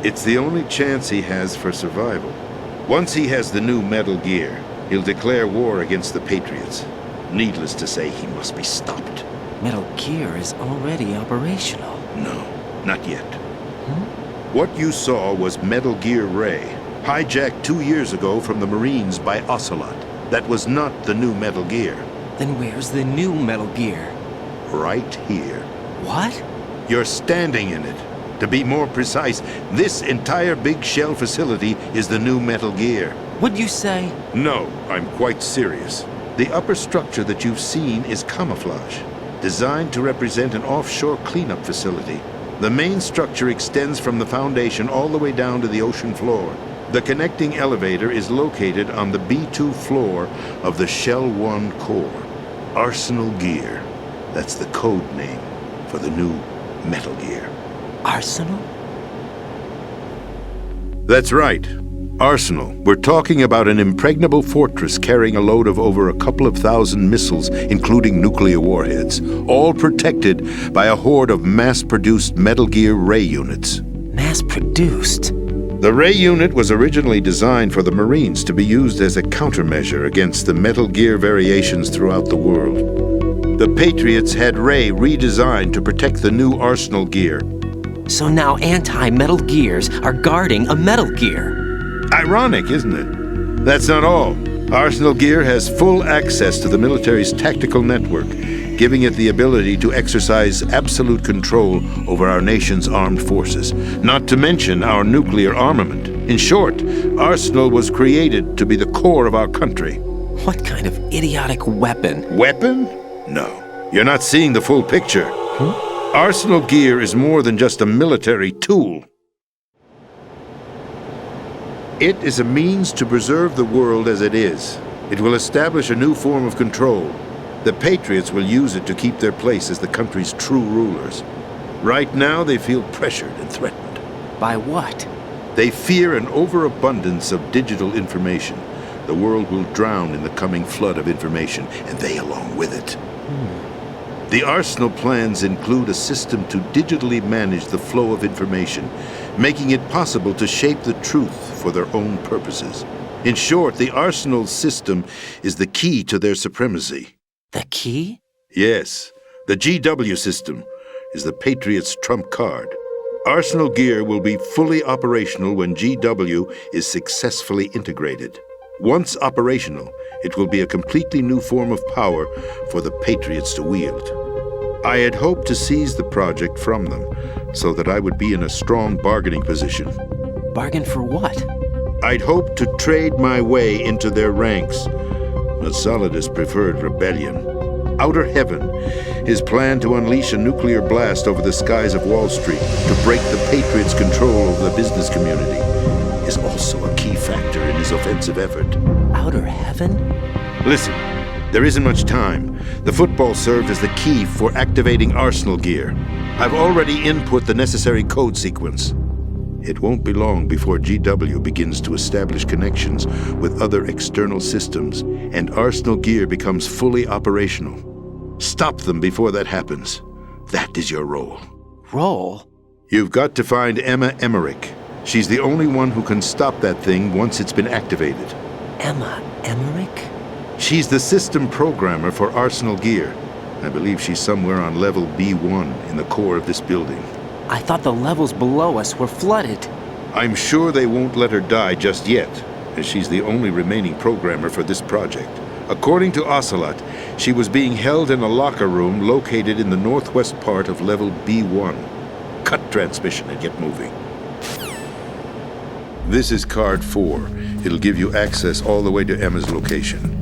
It's the only chance he has for survival. Once he has the new Metal Gear, he'll declare war against the Patriots. Needless to say, he must be stopped. Metal Gear is already operational. No, not yet. What you saw was Metal Gear Ray, hijacked 2 years ago from the Marines by Ocelot. That was not the new Metal Gear. Then where's the new Metal Gear? Right here. What? You're standing in it. To be more precise, this entire big shell facility is the new Metal Gear. Would you say? No, I'm quite serious. The upper structure that you've seen is camouflage, designed to represent an offshore cleanup facility. The main structure extends from the foundation all the way down to the ocean floor. The connecting elevator is located on the B2 floor of the Shell 1 core. Arsenal Gear. That's the code name for the new Metal Gear. Arsenal? That's right. Arsenal. We're talking about an impregnable fortress carrying a load of over a couple of thousand missiles, including nuclear warheads, all protected by a horde of mass-produced Metal Gear Ray units. Mass-produced? The Ray unit was originally designed for the Marines to be used as a countermeasure against the Metal Gear variations throughout the world. The Patriots had Ray redesigned to protect the new Arsenal Gear. So now anti-Metal Gears are guarding a Metal Gear. Ironic, isn't it? That's not all. Arsenal Gear has full access to the military's tactical network, giving it the ability to exercise absolute control over our nation's armed forces, not to mention our nuclear armament. In short, Arsenal was created to be the core of our country. What kind of idiotic weapon? Weapon? No. You're not seeing the full picture. Arsenal Gear is more than just a military tool. It is a means to preserve the world as it is. It will establish a new form of control. The Patriots will use it to keep their place as the country's true rulers. Right now, they feel pressured and threatened. By what? They fear an overabundance of digital information. The world will drown in the coming flood of information, and they along with it. The Arsenal plans include a system to digitally manage the flow of information, making it possible to shape the truth for their own purposes. In short, the Arsenal system is the key to their supremacy. The key? Yes. The GW system is the Patriots' trump card. Arsenal Gear will be fully operational when GW is successfully integrated. Once operational, it will be a completely new form of power for the Patriots to wield. I had hoped to seize the project from them, so that I would be in a strong bargaining position. Bargain for what? I'd hoped to trade my way into their ranks, but Solidus preferred rebellion. Outer Heaven, his plan to unleash a nuclear blast over the skies of Wall Street to break the Patriots' control over the business community, is also a key factor in his offensive effort. Outer Heaven? Listen, there isn't much time. The football served as the key for activating Arsenal Gear. I've already input the necessary code sequence. It won't be long before GW begins to establish connections with other external systems, and Arsenal Gear becomes fully operational. Stop them before that happens. That is your role. Role? You've got to find Emma Emmerich. She's the only one who can stop that thing once it's been activated. Emma Emmerich? She's the system programmer for Arsenal Gear. I believe she's somewhere on level B1 in the core of this building. I thought the levels below us were flooded. I'm sure they won't let her die just yet, as she's the only remaining programmer for this project. According to Ocelot, she was being held in a locker room located in the northwest part of level B1. Cut transmission and get moving. This is card 4. It'll give you access all the way to Emma's location.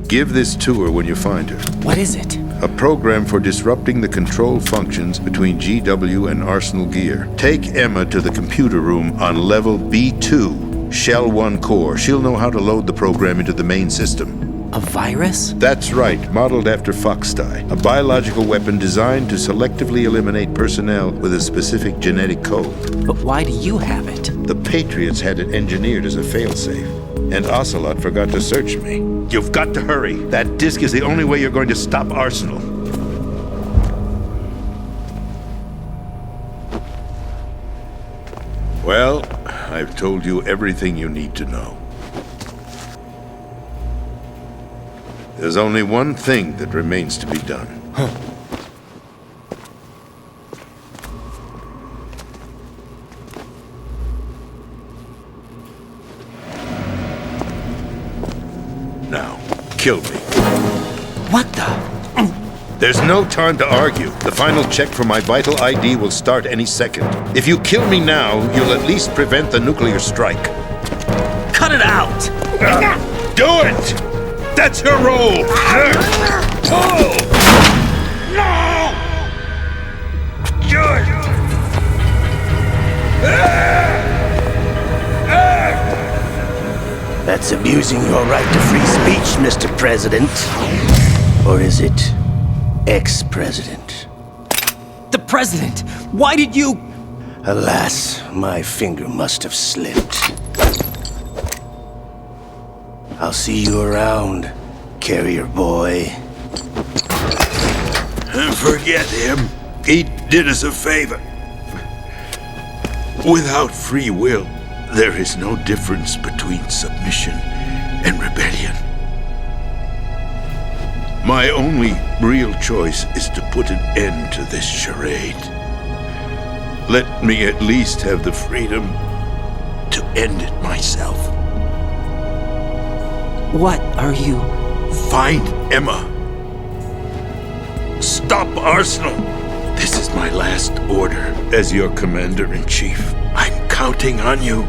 Give this to her when you find her. What is it? A program for disrupting the control functions between GW and Arsenal Gear. Take Emma to the computer room on level B2, Shell 1 core. She'll know how to load the program into the main system. A virus? That's right, modeled after Foxdie, a biological weapon designed to selectively eliminate personnel with a specific genetic code. But why do you have it? The Patriots had it engineered as a failsafe, and Ocelot forgot to search me. You've got to hurry. That disk is the only way you're going to stop Arsenal. Well, I've told you everything you need to know. There's only one thing that remains to be done. Now, kill me. What the? There's no time to argue. The final check for my vital ID will start any second. If you kill me now, you'll at least prevent the nuclear strike. Cut it out! Do it! That's your role! Pull! No! Good! That's abusing your right to free speech, Mr. President. Or is it ex-president? The president! Why did you... Alas, my finger must have slipped. I'll see you around, carrier boy. Forget him. He did us a favor. Without free will, there is no difference between submission and rebellion. My only real choice is to put an end to this charade. Let me at least have the freedom to end it myself. What are you... Find Emma. Stop Arsenal. This is my last order as your commander-in-chief. I'm counting on you.